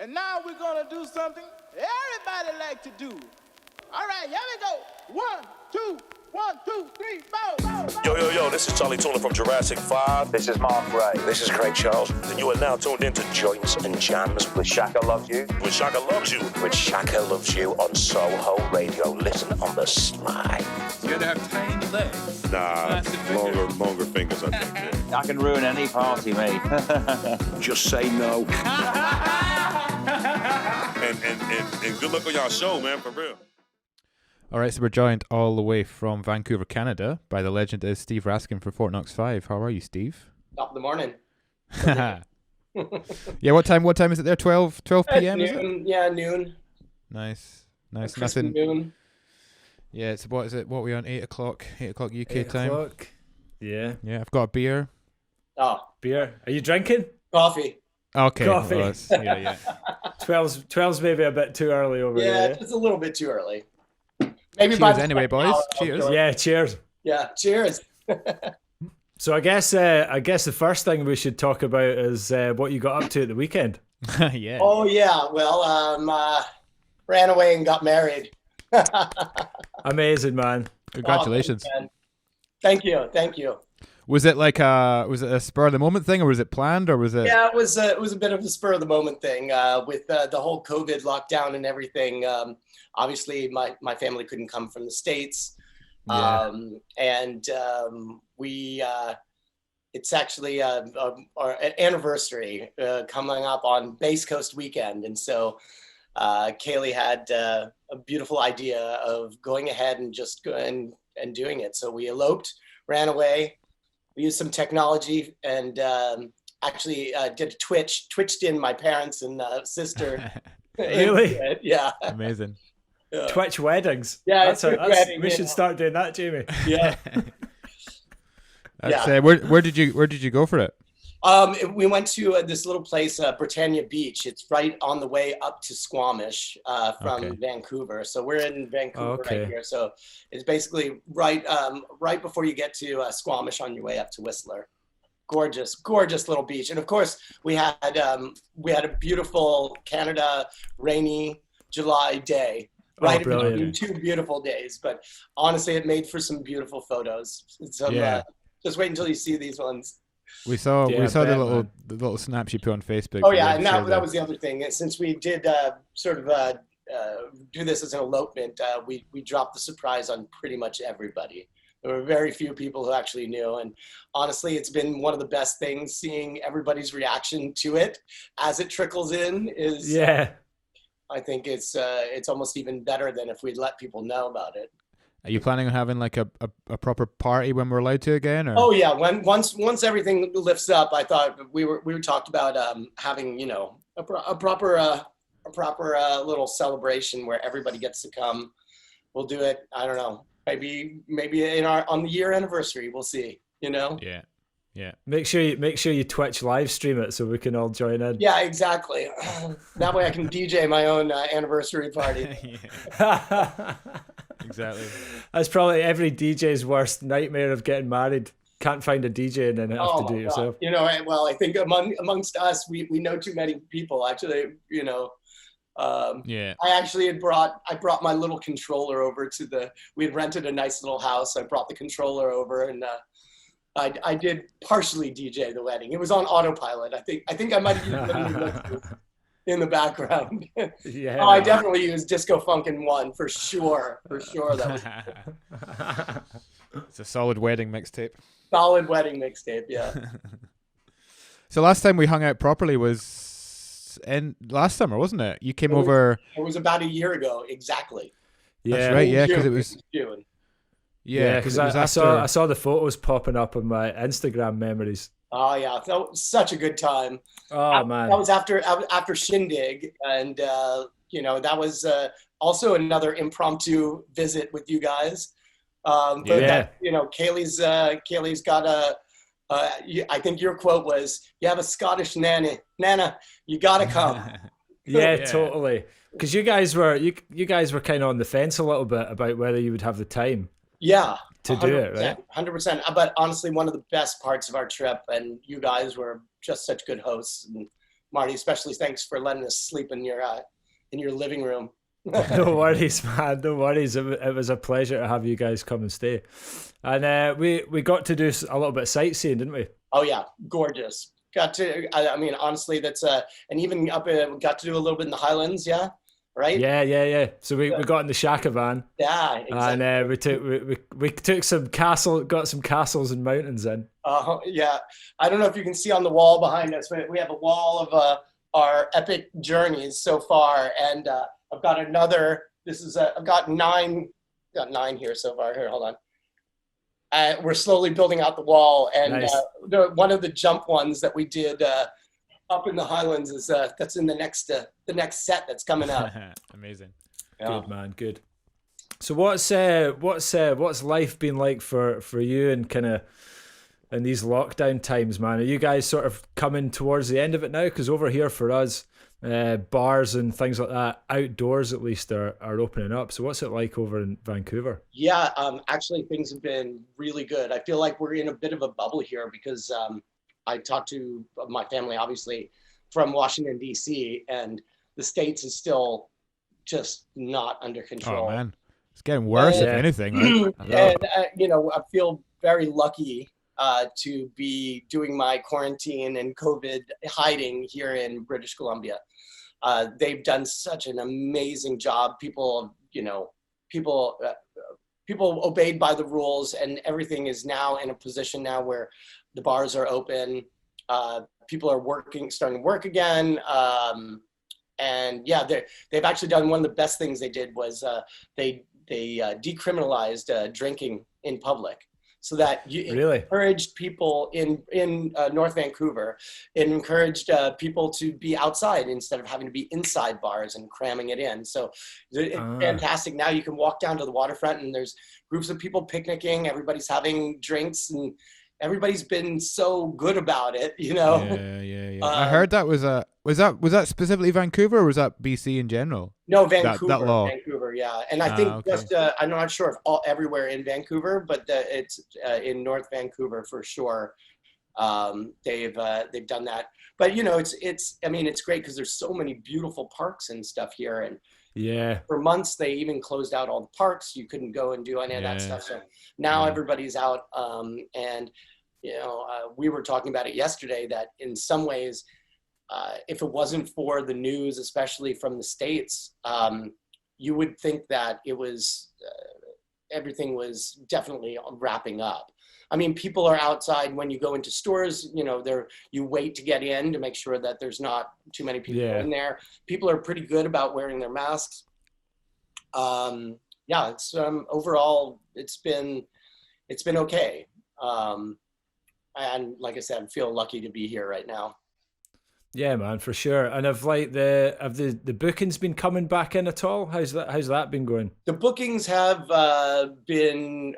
And now we're gonna do something everybody like to do. All right, here we go. 1, 2, 1, 2, 3, 4. Yo, this is Charlie Tuna from Jurassic 5. This is Mark Ray. This is Craig Charles. And you are now tuned into Joints and Jams With Shaka Loves You. with Shaka Loves You. With Shaka Loves You on Soho Radio. Listen on the slide. You gotta have tiny legs. Nah, longer fingers, I think. I can ruin any party, mate. Just say no. And good luck on y'all show, man, for real. All right, so we're joined all the way from Vancouver, Canada, by the legend is Steve Raskin for Fort Knox Five. How are you, Steve? Top of the morning. Yeah, what time is it there? 12 p.m. Noon. Is it? Yeah, noon. Nice. Nothing. Noon. Yeah, it's what is it? What are we on? 8 o'clock UK 8 time. o'clock. Yeah. Yeah, I've got a beer. Oh, Beer. Are you drinking? coffee. Okay. Coffee. Well, yeah. 12's maybe a bit too early over Yeah, there. it's a little bit too early. Maybe Cheers anyway, boys. Cheers. Yeah, cheers. Yeah, cheers. So I guess the first thing we should talk about is what you got up to at the weekend. Yeah. Oh yeah. Well, ran away and got married. Amazing, man. Congratulations. Oh, thank you. Was it like a spur of the moment thing, or was it planned, or was it? Yeah, it was a bit of a spur of the moment thing with the whole COVID lockdown and everything. Obviously, my family couldn't come from the States, Yeah. we it's actually our anniversary coming up on Base Coast weekend, and so Kaylee had a beautiful idea of going ahead and just going and doing it. So we eloped, ran away. We used some technology and actually did a twitched in my parents and sister. Really? Yeah. Amazing. Yeah. Twitch weddings. Yeah, wedding, we should yeah. start doing that, Jamie. Yeah. That's, where did you go for it? We went to this little place, Britannia Beach. It's right on the way up to Squamish from Vancouver. So we're in Vancouver right here. So it's basically right before you get to Squamish on your way up to Whistler. Gorgeous little beach. And of course, we had a beautiful Canada rainy July day. Right, between 2 beautiful days. But honestly, it made for some beautiful photos. Just wait until you see these ones. We saw the little snaps you put on Facebook. Oh yeah, and that was the other thing. Since we did do this as an elopement, we dropped the surprise on pretty much everybody. There were very few people who actually knew, and honestly, it's been one of the best things seeing everybody's reaction to it as it trickles in. I think it's almost even better than if we'd let people know about it. Are you planning on having like a proper party when we're allowed to again? Or? Oh yeah, once everything lifts up, I thought we were talked about having a proper little celebration where everybody gets to come. We'll do it. I don't know. Maybe on the year anniversary. We'll see. Yeah. Yeah. Make sure you Twitch live stream it so we can all join in. Yeah, exactly. That way I can DJ my own anniversary party. Exactly. That's probably every DJ's worst nightmare of getting married. Can't find a DJ and then have to do it yourself. Well, I think amongst us, we know too many people. Actually, Yeah. I brought my little controller over we had rented a nice little house. I brought the controller over and I did partially DJ the wedding. It was on autopilot. I think I might have used it in the background. Yeah. I definitely used Disco Funkin' 1 for sure. That was It's a solid wedding mixtape. solid wedding mixtape. Yeah. So last time we hung out properly was last summer, wasn't it? You came over. It was about a year ago, exactly. Yeah. That's right. Yeah, because it was June. Yeah, because I saw the photos popping up in my Instagram memories. Oh yeah, that was such a good time. Oh man, that was after Shindig, and that was also another impromptu visit with you guys. Kaylee's got I think your quote was, "You have a Scottish Nana, you gotta come." Yeah, totally. Because you guys were kind of on the fence a little bit about whether you would have the time. Yeah, to do it, right? 100%. But honestly, one of the best parts of our trip, and you guys were just such good hosts and Marty. Especially thanks for letting us sleep in your living room. No worries, man. No worries. It was a pleasure to have you guys come and stay. And we got to do a little bit of sightseeing, didn't we? Oh yeah, gorgeous. I mean, honestly, that's and even up got to do a little bit in the Highlands, yeah, right? Yeah. So we got in the Shaka van. Yeah, exactly. And we took got some castles and mountains in. Yeah. I don't know if you can see on the wall behind us, but we have a wall of our epic journeys so far, and I've got another. I've got nine here so far. Here, hold on. We're slowly building out the wall, and nice. One of the jump ones that we did up in the Highlands is that's in the next set that's coming up. Amazing. Yeah. Good, man. Good. So what's life been like for you and kind of in these lockdown times, man? Are you guys sort of coming towards the end of it now? Because over here for us, bars and things like that, outdoors at least, are opening up. So what's it like over in Vancouver? Yeah, actually things have been really good. I feel like we're in a bit of a bubble here because I talked to my family, obviously, from Washington, D.C., and the States is still just not under control. Oh, man. It's getting worse, if anything. Right? And, I feel very lucky to be doing my quarantine and COVID hiding here in British Columbia. They've done such an amazing job. People obeyed by the rules, and everything is now in a position now where the bars are open. People are starting to work again. And yeah, they've actually done one of the best things they did was they decriminalized drinking in public. So that you really encouraged people in North Vancouver, it encouraged people to be outside instead of having to be inside bars and cramming it in. So it's fantastic. Now you can walk down to the waterfront and there's groups of people picnicking, everybody's having drinks, and everybody's been so good about it, Yeah. I heard that was that specifically Vancouver, or was that BC in general? No, Vancouver. That law. Vancouver, yeah. And I think I'm not sure if everywhere in Vancouver, but it's in North Vancouver for sure. They've done that. But it's great because there's so many beautiful parks and stuff here, and yeah, for months they even closed out all the parks. You couldn't go and do any of that stuff. So now everybody's out, and we were talking about it yesterday that in some ways, if it wasn't for the news, especially from the States, you would think that it was everything was definitely wrapping up. I mean, people are outside when you go into stores, you wait to get in to make sure that there's not too many people in there. People are pretty good about wearing their masks. It's overall, it's been okay. And like I said, I feel lucky to be here right now. Yeah, man, for sure. And have the bookings been coming back in at all? How's that been going? The bookings have been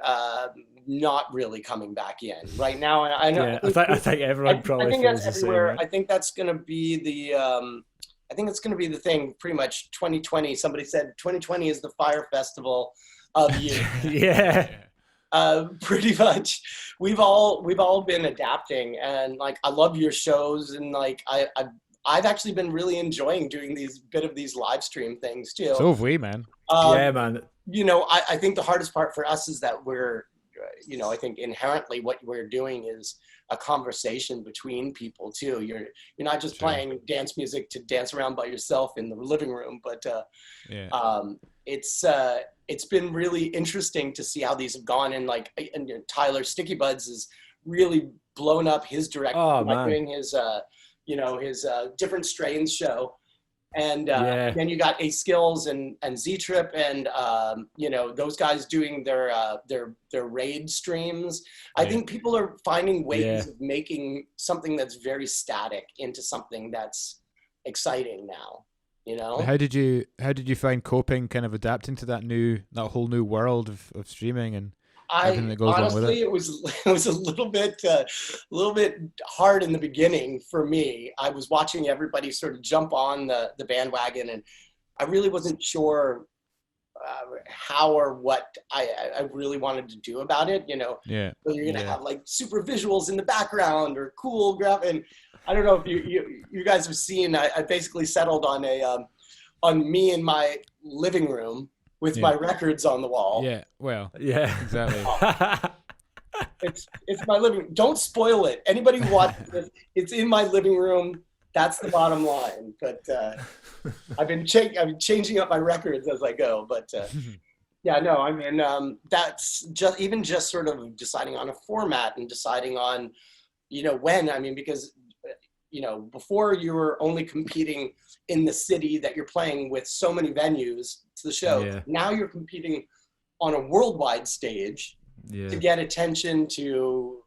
not really coming back in right now. I know. Yeah, I think everyone probably feels the same. Right? I think that's going to be the. I think it's going to be the thing. Pretty much 2020. Somebody said 2020 is the Fire Festival of youth. Yeah. Pretty much. We've all been adapting, and like I love your shows, and like I've actually been really enjoying doing these live stream things too. So have we, man. Yeah, man. I think the hardest part for us is that we're, I think inherently what we're doing is a conversation between people too. You're not just playing dance music to dance around by yourself in the living room, but it's been really interesting to see how these have gone. And Tyler Sticky Buds has really blown up his direction by doing his different strains show. And then you got A Skills and Z Trip and those guys doing their raid streams. I think people are finding ways of making something that's very static into something that's exciting now. How did you find coping, kind of adapting to that whole new world of streaming and everything that goes on with it? It was a little bit hard in the beginning for me. I was watching everybody sort of jump on the bandwagon, and I really wasn't sure how or what I really wanted to do about it, Yeah. So you're gonna have like super visuals in the background or cool graphic. And I don't know if you guys have seen, I basically settled on on me in my living room with my records on the wall. Yeah, well, yeah, exactly. It's my living room. Don't spoil it. Anybody who watches this, it's in my living room. That's the bottom line. But I've been changing up my records as I go. But yeah, no, I mean, that's just sort of deciding on a format and deciding on, when. I mean, because, before you were only competing in the city that you're playing with so many venues to the show. Yeah. Now you're competing on a worldwide stage to get attention, to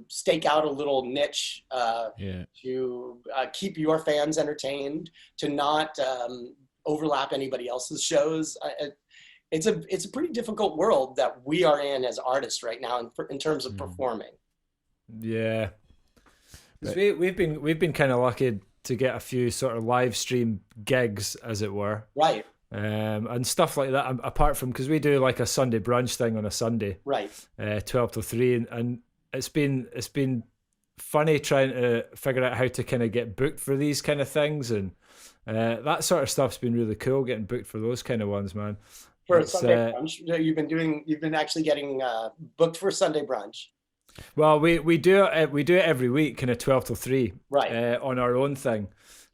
stake out a little niche, to keep your fans entertained, to not overlap anybody else's shows. It's a pretty difficult world that we are in as artists right now in terms of performing. Yeah, we've been kind of lucky to get a few sort of live stream gigs, as it were. Right. And stuff like that. Apart from, because we do like a Sunday brunch thing on a Sunday. Right. 12 till 3, and it's been funny trying to figure out how to kind of get booked for these kind of things, and that sort of stuff's been really cool, getting booked for those kind of ones, man. For Sunday brunch, you've been actually getting booked for Sunday brunch. Well, we do it every week, kind of 12 till 3, right, on our own thing.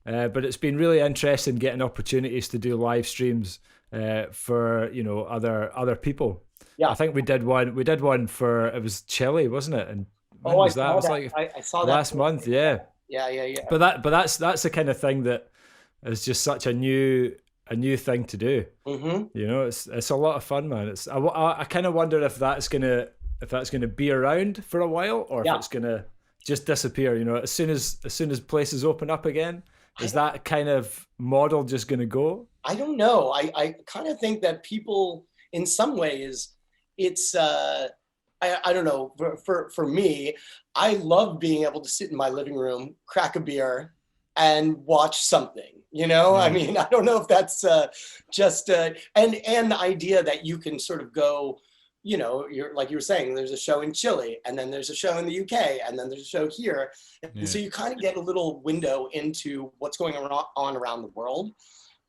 But it's been really interesting getting opportunities to do live streams for other people. Yeah, I think we did one for, it was Chile, wasn't it? And when was that? It was like I saw that last month. Yeah. Yeah. But that's the kind of thing that is just such a new thing to do. Mm-hmm. It's a lot of fun, man. I kind of wonder if that's gonna be around for a while, or if it's gonna just disappear. As soon as places open up again, is that kind of model just gonna go? I don't know. I kind of think that people, in some ways, it's I don't know. For me, I love being able to sit in my living room, crack a beer, and watch something. I mean, I don't know if that's just and the idea that you can sort of go. You're like you were saying, there's a show in Chile, and then there's a show in the UK, and then there's a show here. And so you kind of get a little window into what's going on around the world.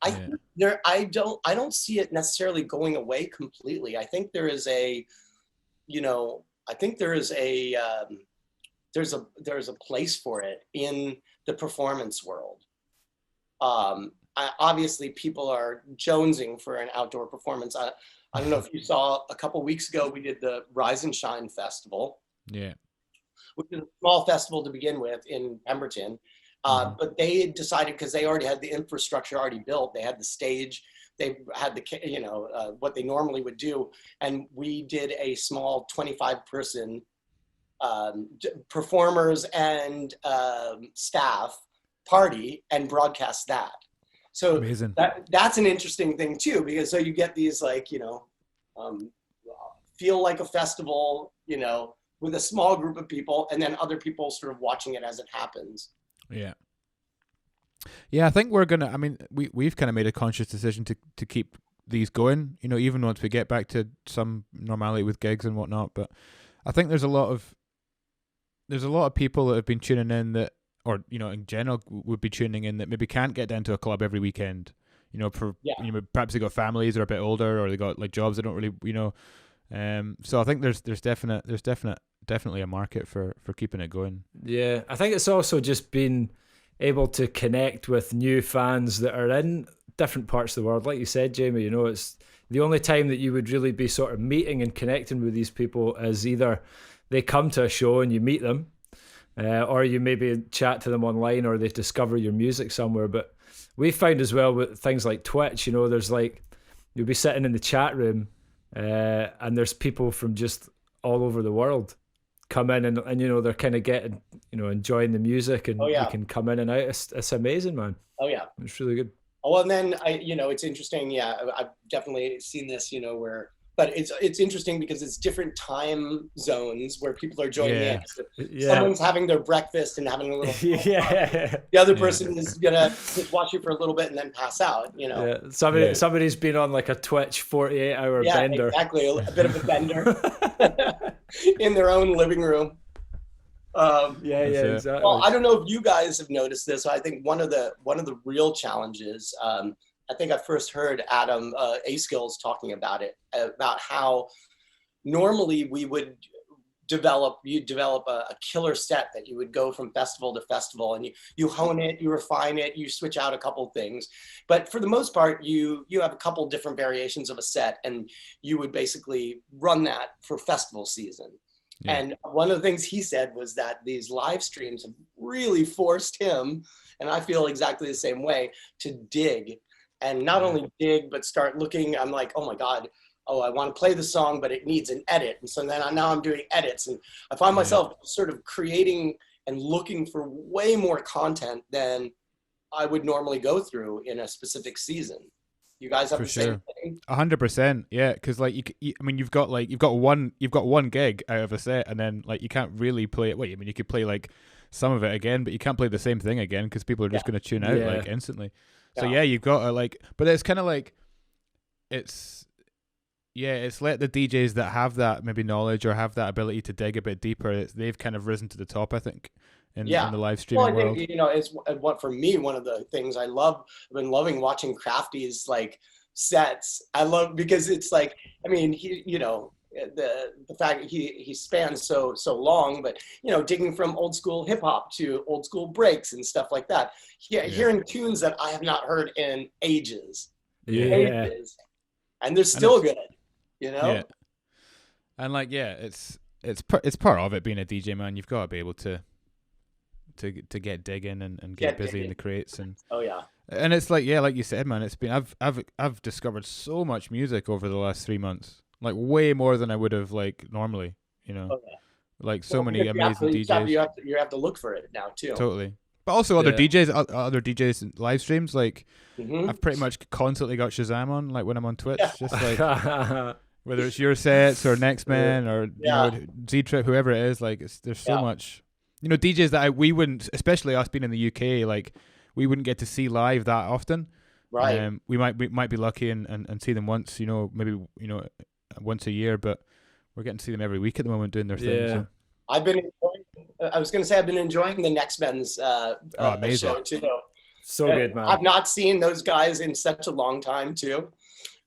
I don't see it necessarily going away completely. I think there is there's a place for it in the performance world. Obviously people are jonesing for an outdoor performance. I don't know if you saw, a couple weeks ago, we did the Rise and Shine Festival. Yeah. Which is a small festival to begin with in Pemberton. But they decided, because they already had the infrastructure already built, they had the stage, they had the, what they normally would do. And we did a small 25-person performers and staff party and broadcast that. So amazing. That's an interesting thing too, because so you get these feel like a festival, with a small group of people, and then other people sort of watching it as it happens. Yeah. Yeah, I think we've kind of made a conscious decision to keep these going, even once we get back to some normality with gigs and whatnot. But I think there's a lot of people that have been tuning in that, or in general would be tuning in, that maybe can't get down to a club every weekend. Perhaps they got families, or a bit older, or they got like jobs they don't really, So I think there's definitely a market for keeping it going. Yeah, I think it's also just been able to connect with new fans that are in different parts of the world. Like you said, Jamie, it's the only time that you would really be sort of meeting and connecting with these people is either they come to a show and you meet them, or you maybe chat to them online, or they discover your music somewhere. But we found as well with things like Twitch, there's like, you'll be sitting in the chat room and there's people from just all over the world come in and they're kind of getting, enjoying the music, and you can come in and out. It's amazing, man. Oh yeah. It's really good. Oh, and then it's interesting. Yeah, I've definitely seen this, where but it's interesting because it's different time zones where people are joining in. So someone's having their breakfast and having a little. The other person is gonna just watch you for a little bit and then pass out. You know. Yeah. Somebody's been on like a Twitch 48-hour bender. Exactly, a bit of a bender in their own living room. Exactly. Well, I don't know if you guys have noticed this. I think one of the real challenges. I think I first heard Adam A-Skills talking about it, about how normally we would develop a killer set that you would go from festival to festival, and you hone it, you refine it, you switch out a couple things. But for the most part, you have a couple different variations of a set, and you would basically run that for festival season. Yeah. And one of the things he said was that these live streams have really forced him, and I feel exactly the same way, to dig. And not only dig, but start looking. I'm like, oh my God, I want to play the song, but it needs an edit. And so then now I'm doing edits. And I find myself sort of creating and looking for way more content than I would normally go through in a specific season. You guys have the same thing? 100%. Yeah. Cause like, you've got one gig out of a set, and then like, you can't really play it. Wait, I mean, you could play like some of it again, but you can't play the same thing again because people are just going to tune out like instantly. So you've got to like, but it's kind of like, it's let the DJs that have that maybe knowledge or have that ability to dig a bit deeper. They've kind of risen to the top, I think, in the live streaming world. Think, it's what for me, one of the things I've been loving watching Krafty's like sets. I love because it's like, I mean, the fact that he spans so long, but digging from old school hip hop to old school breaks and stuff like that. Hearing tunes that I have not heard in ages. Ages. And they're still good. Yeah. And like it's part of it being a DJ, man. You've got to be able to get digging and get busy in the crates and and it's like like you said, man, it's been I've discovered so much music over the last 3 months. Like way more than I would have like normally, like so many amazing DJs. You have to look for it now too. Totally, but also other DJs in live streams. Like I've pretty much constantly got Shazam on, like when I'm on Twitch, just like whether it's your sets or Next Man or Z Trip, whoever it is. Like there's so much, DJs that we wouldn't, especially us being in the UK, like we wouldn't get to see live that often. Right. We might be lucky and see them once, maybe once a year, but we're getting to see them every week at the moment doing their thing. So. I've been enjoying the Next Men's show too. So good, man. I've not seen those guys in such a long time too.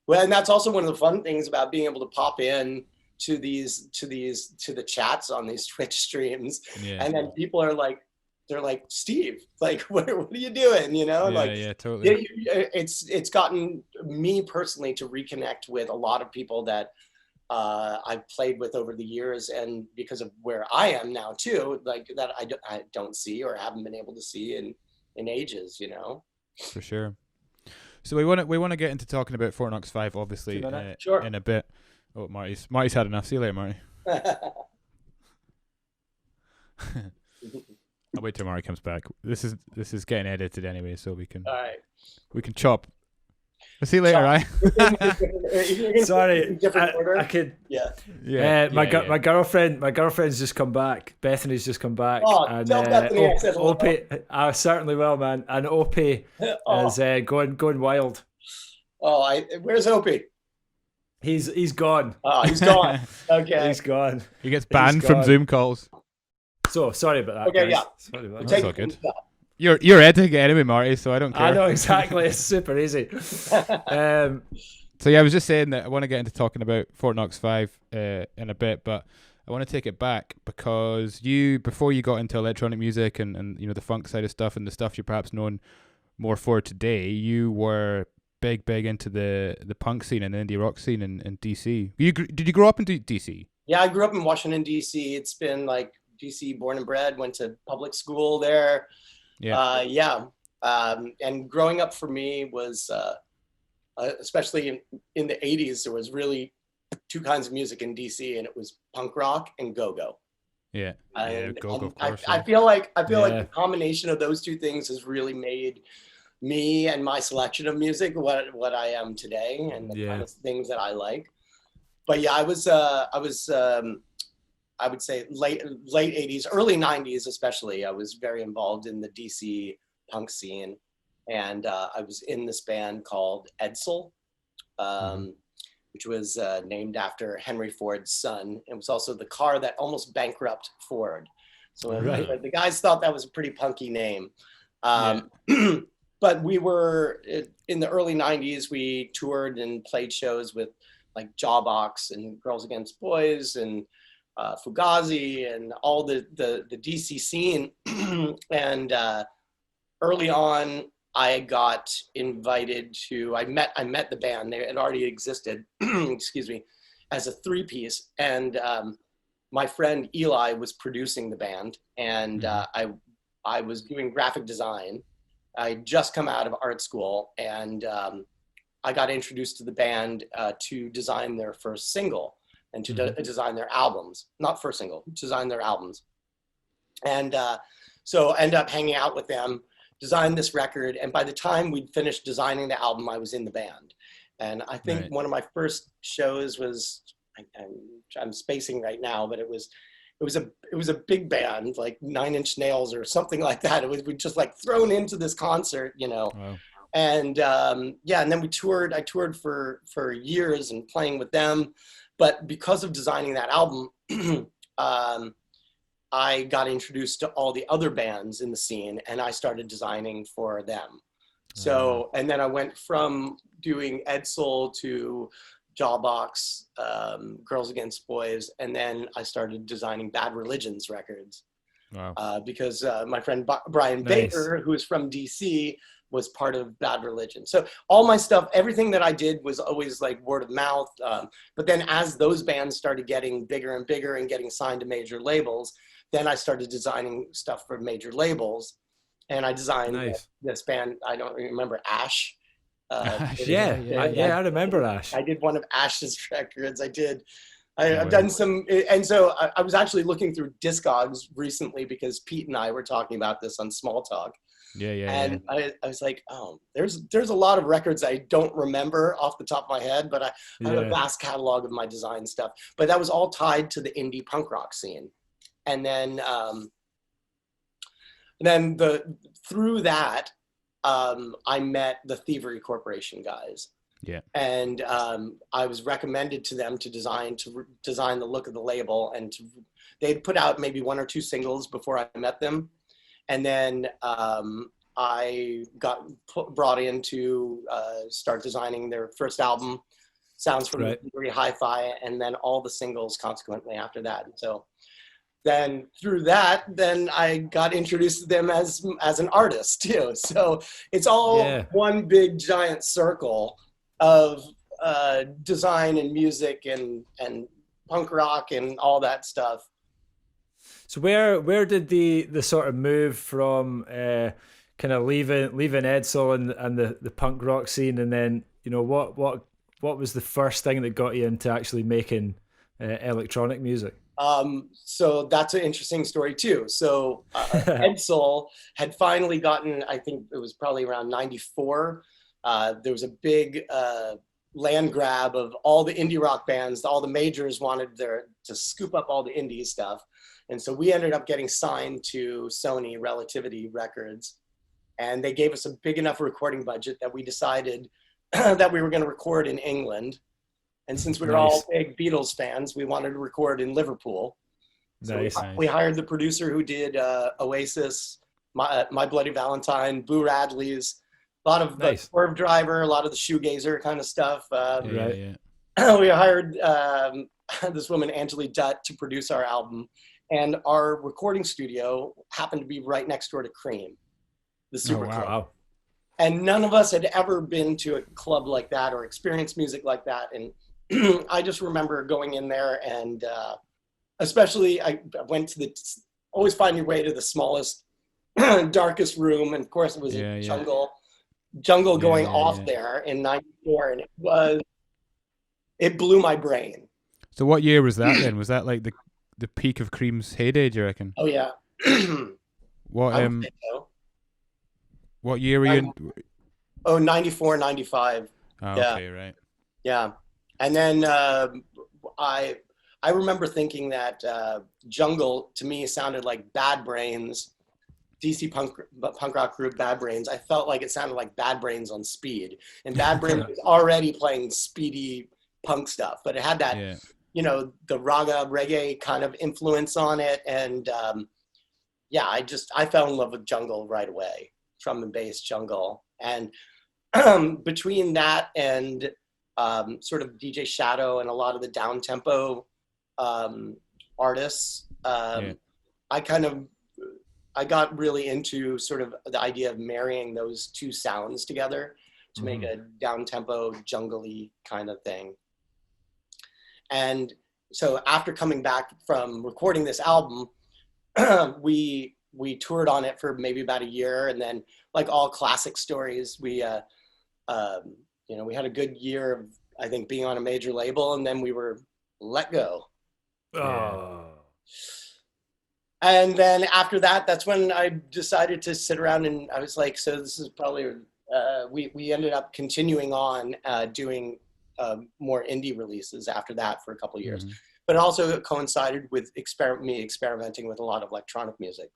Well, and that's also one of the fun things about being able to pop in to the chats on these Twitch streams, and then people are like, they're like, Steve, like, what are you doing? Totally. It's gotten me personally to reconnect with a lot of people that I've played with over the years, and because of where I am now too, like that I don't see or haven't been able to see in ages, For sure. So we want to get into talking about Fort Knox Five, obviously, in a bit. Oh, Marty's had enough. See you later, Marty. I'll wait till Marty comes back. This is getting edited anyway, so we can chop. I'll see you later, right? Sorry, I could. My girlfriend's just come back. Bethany's just come back. Oh, and tell Bethany I said Opie, I certainly will, man. And Opie is going wild. Oh, where's Opie? He's gone. Oh, he's gone. Okay, he's gone. He gets banned from Zoom calls. So sorry about that. Okay, guys. Sorry about that. That's all good. You're editing it anyway, Marty, so I don't care. I know exactly. It's super easy. So I was just saying that I want to get into talking about Fort Knox 5 in a bit, but I want to take it back because before you got into electronic music and the funk side of stuff and the stuff you're perhaps known more for today, you were big into the punk scene and the indie rock scene in DC. Did you grow up in DC? Yeah, I grew up in Washington, DC. It's been like DC, born and bred, went to public school there. And growing up for me was, especially in the 80s, there was really two kinds of music in DC, and it was punk rock and go-go. Yeah, go-go, of course. I feel like the combination of those two things has really made me and my selection of music what I am today, and the kind of things that I like. but yeah, I was I would say late 80s, early 90s especially. I was very involved in the DC punk scene, and I was in this band called Edsel, which was named after Henry Ford's son. It was also the car that almost bankrupted Ford. So the guys thought that was a pretty punky name. But we were in the early 90s, we toured and played shows with like Jawbox and Girls Against Boys and Fugazi and all the DC scene. And early on, I got invited to, I met the band. They had already existed, excuse me, as a 3-piece. And my friend Eli was producing the band, and I was doing graphic design. I had just come out of art school, and I got introduced to the band to design their first single and to design their albums. Not first single, design their albums. And so I ended up hanging out with them, designed this record, and by the time we'd finished designing the album, I was in the band. And I think one of my first shows was, I'm spacing right now, but it was a big band, like 9 Inch Nails or something like that. We just like thrown into this concert, you know. Wow. And and then I toured for years and playing with them. But because of designing that album, I got introduced to all the other bands in the scene, and I started designing for them. So, and then I went from doing Edsel to Jawbox, Girls Against Boys, and then I started designing Bad Religion's records. Wow. Because my friend Brian Baker, who is from DC, was part of Bad Religion. So all my stuff, everything that I did was always like word of mouth. But then as those bands started getting bigger and bigger and getting signed to major labels, then I started designing stuff for major labels. And I designed this band, I don't remember, Ash. I remember Ash. I did one of Ash's records. I've done some, and so I was actually looking through Discogs recently because Pete and I were talking about this on Small Talk. I was like, oh, there's a lot of records I don't remember off the top of my head, but I have a vast catalog of my design stuff. But that was all tied to the indie punk rock scene, and then through that, I met the Thievery Corporation guys. Yeah. And I was recommended to them to design the look of the label, and they'd put out maybe 1 or 2 singles before I met them. And then I got brought in to start designing their first album, Sounds from Thievery Hi-Fi, and then all the singles consequently after that. And so then through that, then I got introduced to them as an artist too. So it's all one big giant circle of design and music and punk rock and all that stuff. So where did the sort of move from kind of leaving Edsel and the punk rock scene, and then, you know, what was the first thing that got you into actually making electronic music? So that's an interesting story too. So Edsel had finally gotten, I think it was probably around 94. There was a big land grab of all the indie rock bands. All the majors wanted to scoop up all the indie stuff. And so we ended up getting signed to Sony Relativity Records. And they gave us a big enough recording budget that we decided that we were going to record in England. And since we were all big Beatles fans, we wanted to record in Liverpool. So we hired the producer who did Oasis, My Bloody Valentine, Boo Radley's, a lot of the Swerve Driver, a lot of the shoegazer kind of stuff. We hired this woman, Angeli Dutt, to produce our album. And our recording studio happened to be right next door to Cream, the Super Club. Wow. And none of us had ever been to a club like that or experienced music like that. And I just remember going in there, and especially I went to always find your way to the smallest, darkest room. And of course it was a jungle going off there in 94. And it blew my brain. So what year was that then? Was that like the peak of Cream's heyday, do you reckon? Oh yeah. What year were you in? Oh, 94, 95. Oh, okay, right. Yeah. And then I remember thinking that jungle to me sounded like Bad Brains, DC punk rock group Bad Brains. I felt like it sounded like Bad Brains on speed, and Bad Brains was already playing speedy punk stuff, but it had that, the raga reggae kind of influence on it. And I fell in love with jungle right away, drum and bass jungle. And between that and sort of DJ Shadow and a lot of the down tempo artists, I got really into sort of the idea of marrying those two sounds together to make a down-tempo, jungle-y kind of thing. And so after coming back from recording this album, we toured on it for maybe about a year, and then, like all classic stories, we had a good year of, I think, being on a major label, and then we were let go. Oh. And then after that, that's when I decided to sit around, and I was like, so this is probably, we ended up continuing on doing more indie releases after that for a couple of years. But it also coincided with me experimenting with a lot of electronic music.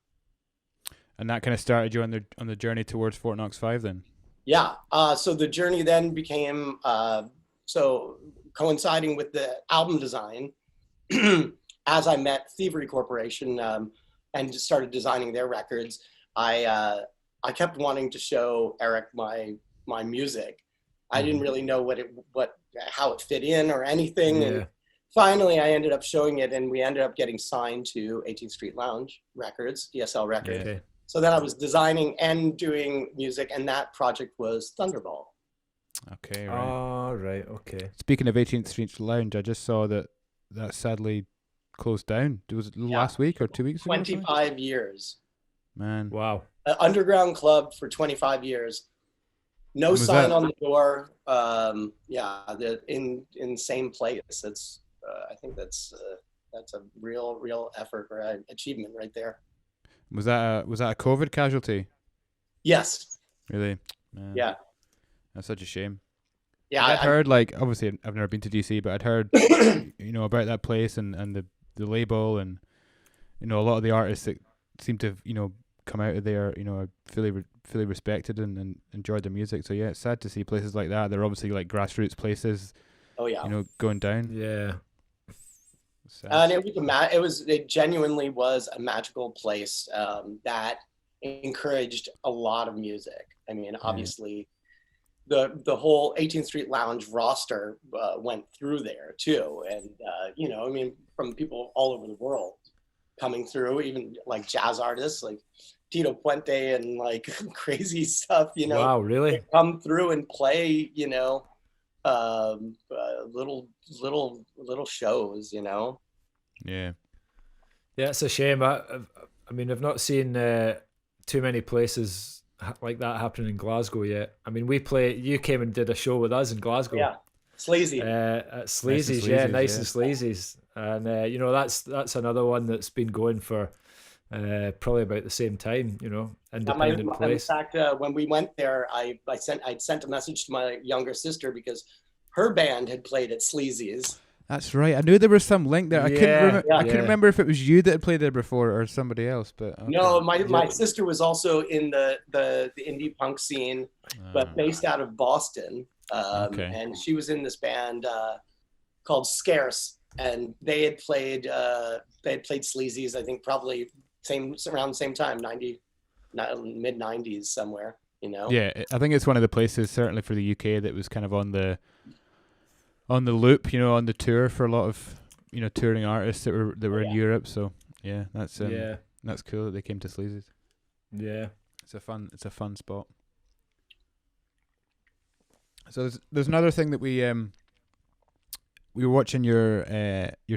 And that kind of started you on the journey towards Fort Knox 5 then? Yeah. So the journey then became, coinciding with the album design, as I met Thievery Corporation and just started designing their records, I kept wanting to show Eric my music. I didn't really know how it fit in or anything. Yeah. And finally, I ended up showing it, and we ended up getting signed to 18th Street Lounge Records, ESL Records. Okay. So then I was designing and doing music, and that project was Thunderball. Okay, right. Oh, right, okay. Speaking of 18th Street Lounge, I just saw that sadly closed down. Was it last week or 2 weeks ago? 25 years. Man. Wow. An underground club for 25 years. No sign on the door. In same place. It's I think that's a real effort or achievement right there. Was that a COVID casualty? Yes. Really? Man. Yeah. That's such a shame. Yeah. I'd heard, like, obviously I've never been to DC, but I'd heard about that place and the label, and a lot of the artists that seem to have come out of there are fully respected and enjoyed their music. So yeah, it's sad to see places like that. They're obviously like grassroots places. Oh yeah. Going down. Yeah. And it genuinely was a magical place that encouraged a lot of music. I mean, obviously, the whole 18th Street Lounge roster went through there too, and from people all over the world coming through, even like jazz artists like Tito Puente and like crazy stuff. Wow, really? Come through and play. Little shows. Yeah, it's a shame. I mean, I've not seen too many places like that happening in Glasgow yet. I mean, you came and did a show with us in Glasgow. Yeah, Sleazy. At Sleazy's, Nice and Sleazy's, and that's another one that's been going for probably about the same time. Independent place. In fact, when we went there, I'd sent a message to my younger sister because her band had played at Sleazy's. That's right. I knew there was some link there. I couldn't remember if it was you that had played there before or somebody else. But okay. No, my sister was also in the indie punk scene, but based out of Boston. And she was in this band called Scarce, and they had played Sleazy's. I think probably around the same time, mid 90s somewhere. Yeah, I think it's one of the places certainly for the UK that was kind of on the loop, on the tour for a lot of touring artists that were in Europe. So yeah, that's cool that they came to Sleazy's. Yeah, it's a fun spot. So there's another thing that we were watching your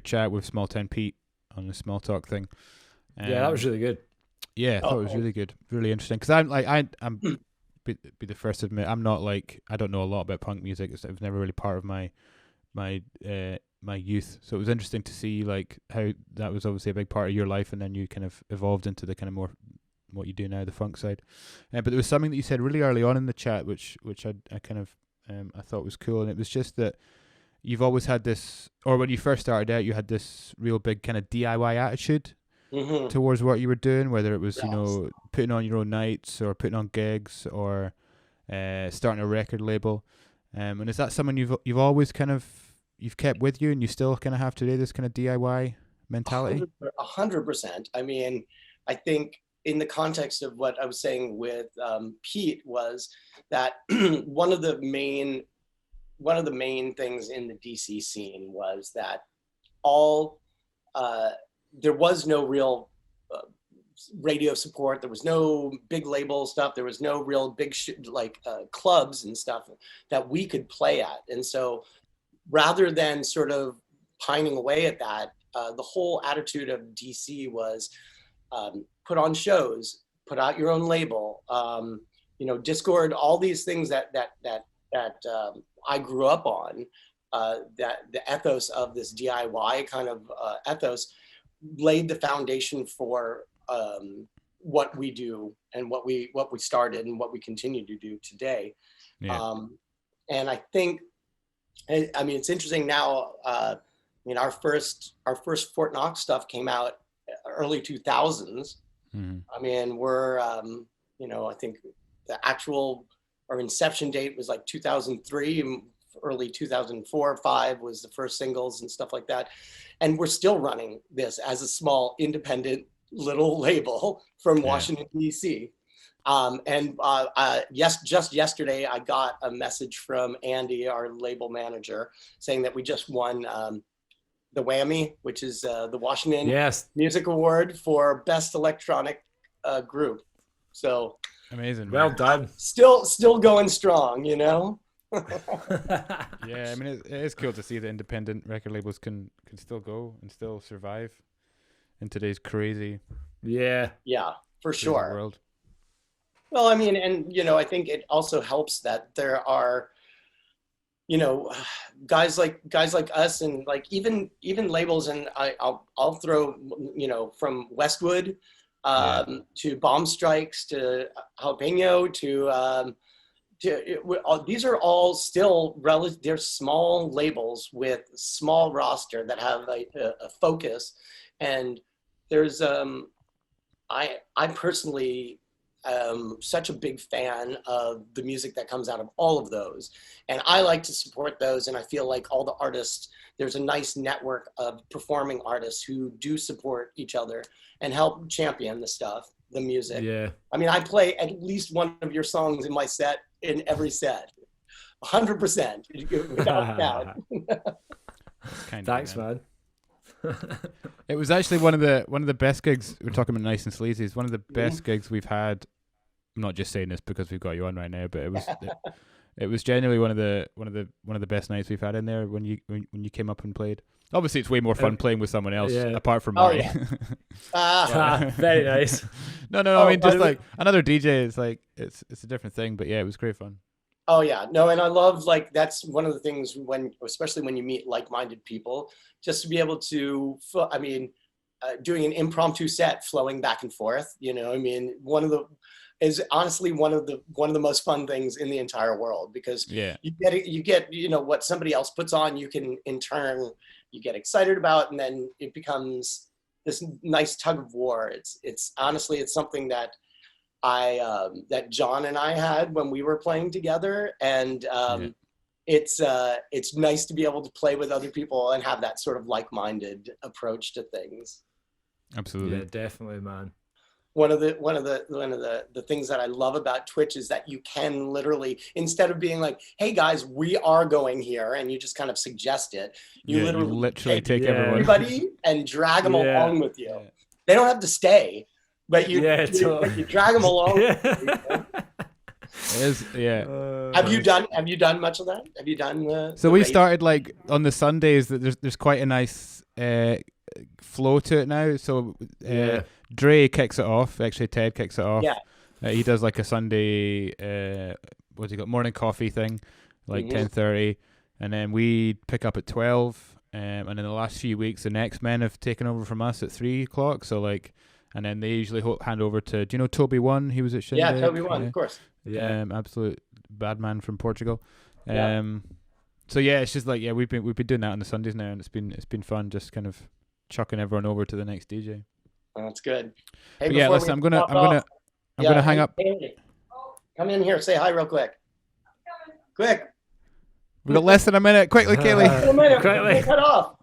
chat with Small Town Pete on the Small Talk thing. That was really good. Yeah, I thought it was really good, really interesting. Because I'm be the first to admit, I'm not like, I don't know a lot about punk music. It was never really part of my youth. So it was interesting to see like how that was obviously a big part of your life, and then you kind of evolved into the kind of more what you do now, the funk side. But there was something that you said really early on in the chat, which I kind of I thought was cool, and it was just that you've always had this, or when you first started out, you had this real big kind of DIY attitude towards what you were doing, whether it was, you know, putting on your own nights or putting on gigs or starting a record label. And is that something you've always kind of, you've kept with you and you still kind of have today, this kind of DIY mentality? 100%. I mean, I think in the context of what I was saying with Pete was that one of the main things in the DC scene was that there was no real radio support. There was no big label stuff. There was no real big clubs and stuff that we could play at. And so rather than sort of pining away at that, the whole attitude of DC was put on shows, put out your own label, you know, Discord, all these things that I grew up on, that the ethos of this DIY kind of ethos laid the foundation for what we do and what we started and what we continue to do today. Yeah. And I think, I mean, it's interesting now. I mean, our first Fort Knox stuff came out early 2000s. I mean, we're you know, I think our inception date was like 2003, and early 2004, 5 was the first singles and stuff like that. And we're still running this as a small independent little label from Washington, D.C. Just yesterday, I got a message from Andy, our label manager, saying that we just won the Whammy, which is the Washington Music Award for Best Electronic Group. So amazing. Well done. Still going strong, you know? Yeah, I mean, it is cool to see that independent record labels can still go and still survive in today's crazy for sure world. Well, I mean, and you know, I think it also helps that there are, you know, guys like us, and like even labels, and I'll throw, you know, from Westwood to Bomb Strikes to Jalapeno to these are all still they're small labels with small roster that have a focus. And there's I personally such a big fan of the music that comes out of all of those, and I like to support those. And I feel like all the artists, there's a nice network of performing artists who do support each other and help champion the music. I mean, I play at least one of your songs in my set, in every set, 100% without doubt. Thanks, man. It was actually one of the best gigs. We're talking about Nice and Sleazy. It's one of the best gigs we've had. I'm not just saying this because we've got you on right now, but it was genuinely one of the best nights we've had in there when you came up and played. Obviously, it's way more fun playing with someone else apart from me. Very nice. No. I mean, just like another DJ is like it's a different thing, but yeah, it was great fun. Oh yeah, no, and I love, like, that's one of the things especially when you meet like-minded people, just to be able to, I mean, doing an impromptu set, flowing back and forth, you know, I mean, is honestly one of the most fun things in the entire world, because you get, you know, what somebody else puts on, you can in turn, you get excited about, and then it becomes this nice tug of war. It's honestly, it's something that that John and I had when we were playing together, and it's nice to be able to play with other people and have that sort of like-minded approach to things. Absolutely, yeah, definitely, man. One of the things that I love about Twitch is that you can literally, instead of being like, "Hey guys, we are going here," and you just kind you suggest it, you literally take everybody and drag them along with you. They don't have to stay, but you drag them along. Have you done much of that? Have you done So we started like on the Sundays. That there's quite a nice flow to it now. So Dre kicks it off. Actually, Ted kicks it off. He does like a Sunday what's he got, morning coffee thing, like 10:30, and then we pick up at 12. And in the last few weeks, the next men have taken over from us at 3:00. So like. And then they usually hand over to, do you know Toby One? He was at Shindig. Yeah, Toby One, of course. Absolute bad man from Portugal. So yeah, it's just like we've been doing that on the Sundays now, and it's been fun, just kind of chucking everyone over to the next DJ. Oh, that's good. Hey, yeah, listen, I'm gonna hang up. Hey, come in here, say hi real quick. Quick. We've got less than a minute. Quickly, Kaylee. Quickly. Cut off.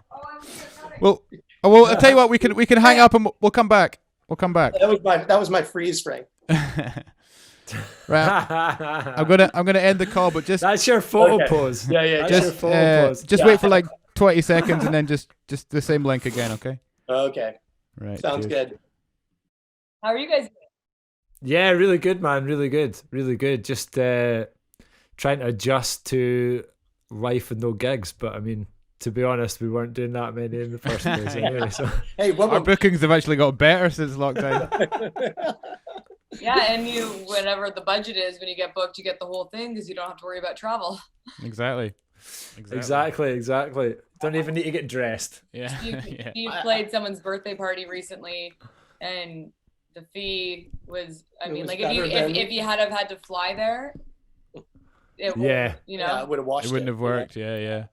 Well, I'll tell you what. We can hang up and we'll come back. That was my freeze frame. Right. I'm gonna end the call, but just that's your photo pose. Yeah. That's your photo pose. Just wait for like 20 seconds and then just the same link again, okay? Okay. Right. Sounds good. How are you guys doing? Yeah, really good, man. Really good. Just trying to adjust to life and no gigs, but I mean, to be honest, we weren't doing that many in the first place anyway. So hey, our bookings have actually got better since lockdown. Yeah, and whatever the budget is, when you get booked, you get the whole thing because you don't have to worry about travel. Exactly. Don't even need to get dressed. Yeah. Steve played someone's birthday party recently, and the fee was, if you had to fly there, it would have washed it wouldn't have worked. Yeah.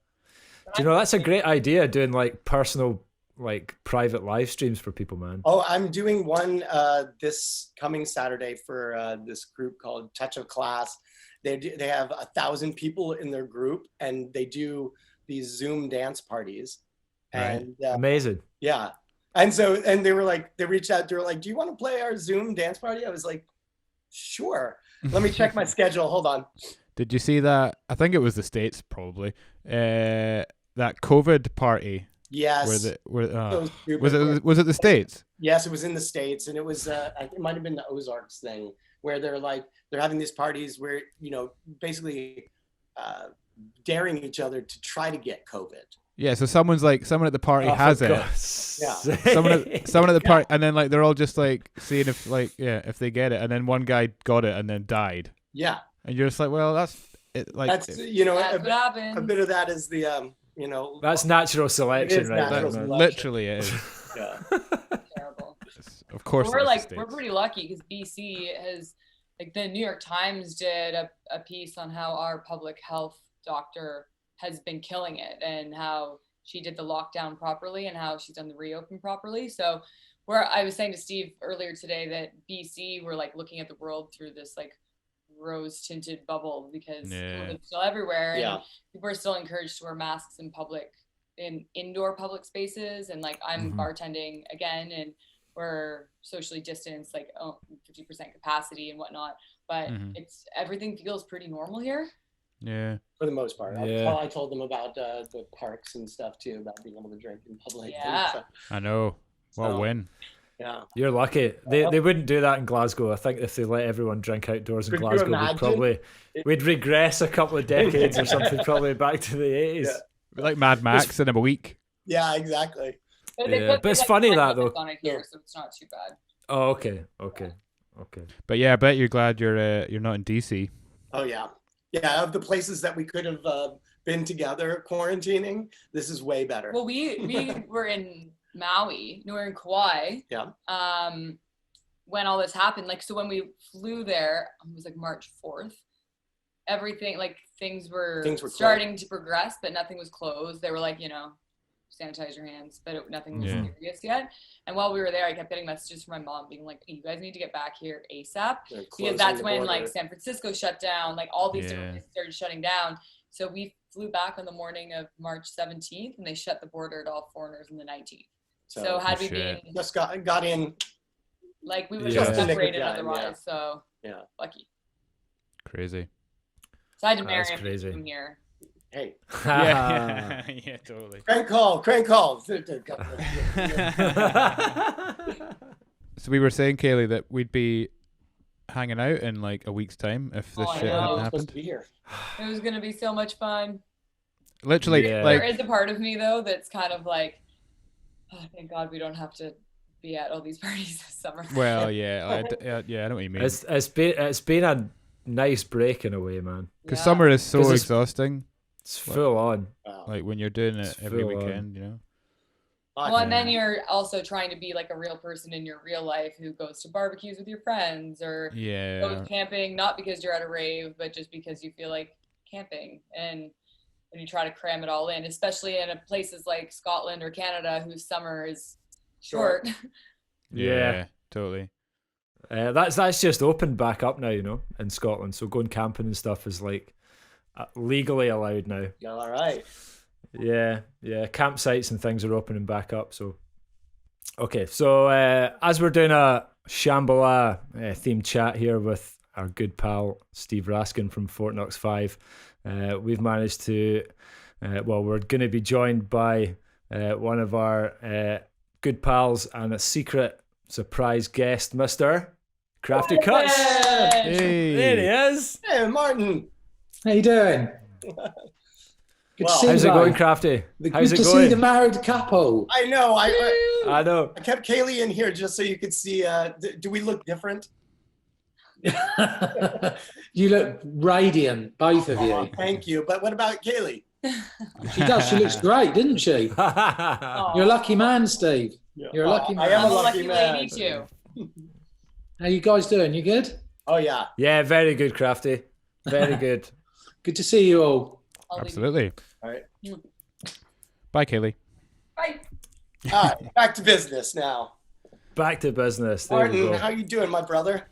Do you know, that's a great idea, doing like personal, like private live streams for people, man. Oh, I'm doing one this coming Saturday for this group called Touch of Class. They have 1,000 people in their group, and they do these Zoom dance parties. And amazing. Yeah. And they were like, they reached out, they were like, do you want to play our Zoom dance party? I was like, sure. Let me check my schedule. Hold on. Did you see that? I think it was the States, probably. That COVID party. Yes. Was it the States? Yes, it was in the States, and it was it might have been the Ozarks thing, where they're having these parties where, basically daring each other to try to get COVID. Yeah, so someone at the party has it. Yeah. Someone at the party, and then like they're all just like seeing if they get it, and then one guy got it and then died. Yeah. And you're just like, well, that's it. Like that's a bit of that is the that's natural selection, right? Natural selection. Literally, it is. Yeah. Terrible. Of course, We're pretty lucky because BC has, like, the New York Times did a piece on how our public health doctor has been killing it, and how she did the lockdown properly and how she's done the reopen properly. So I was saying to Steve earlier today that BC, we're like looking at the world through this like rose tinted bubble because COVID's still everywhere, and people are still encouraged to wear masks in indoor public spaces, and like I'm bartending again, and we're socially distanced, like 50% capacity and whatnot, but everything feels pretty normal here. Yeah, for the most part. Yeah. I told them about the parks and stuff too, about being able to drink in public. Yeah. So, I know. What a win. Yeah. You're lucky. They wouldn't do that in Glasgow. I think if they let everyone drink outdoors in Glasgow, we'd regress a couple of decades or something, probably back to the 80s. Yeah. Like Mad Max in a week. Yeah, exactly. But it's funny that though. On it here, so it's not too bad. Oh, okay. But yeah, I bet you're glad you're not in DC. Oh yeah. Yeah, of the places that we could have been together quarantining, this is way better. Well, we were in Maui, we were in Kauai. Yeah. When all this happened, like, so when we flew there, it was like March 4th. Everything, like, things were starting to progress, but nothing was closed. They were like, sanitize your hands, but nothing was serious yet. And while we were there, I kept getting messages from my mom being like, you guys need to get back here ASAP, because that's when like San Francisco shut down, like all these different places started shutting down. So we flew back on the morning of March 17th, and they shut the border to all foreigners on the 19th. So had we been just got in, like, we would have been separated otherwise. So lucky. Crazy. So I had to marry him from here. Hey. Yeah, totally. Crank call. So we were saying, Kaylee, that we'd be hanging out in like a week's time if this shit hadn't happened. It was gonna be so much fun. Literally, there is a part of me though that's kind of like, oh, thank God we don't have to be at all these parties this summer. Well, I know what you mean. It's been a nice break in a way, man. Because summer is so exhausting. It's full on. Like when you're doing it every weekend, Well, and then you're also trying to be like a real person in your real life who goes to barbecues with your friends or goes camping, not because you're at a rave, but just because you feel like camping. And when you try to cram it all in, especially in places like Scotland or Canada, whose summer is short. Yeah, totally. That's just opened back up now, in Scotland. So going camping and stuff is like legally allowed now. Yeah, all right. Yeah, campsites and things are opening back up. So, okay, so as we're doing a Shambhala themed chat here with our good pal Steve Raskin from Fort Knox Five, we've managed to, we're going to be joined by one of our good pals and a secret surprise guest, Mr. Krafty Kuts. Hey. There he is. Hey, Martin. How you doing? Good to see how's you, it going, mate. Crafty? How's Good it to going? see the married couple. I know. I know. I kept Kaylee in here just so you could see. Do we look different? You look radiant, both of you. Thank you. But what about Kaylee? She does. She looks great, doesn't she? You're a lucky man, Steve. You're a lucky man. I am I'm a a lucky man. lady too. How you guys doing? You good? Oh, yeah. Yeah, very good, Crafty. Very good. Good to see you all. Absolutely. All right. Bye, Kaylee. Bye. All right, back to business now. Back to business. There we Martin, go. how you doing, my brother?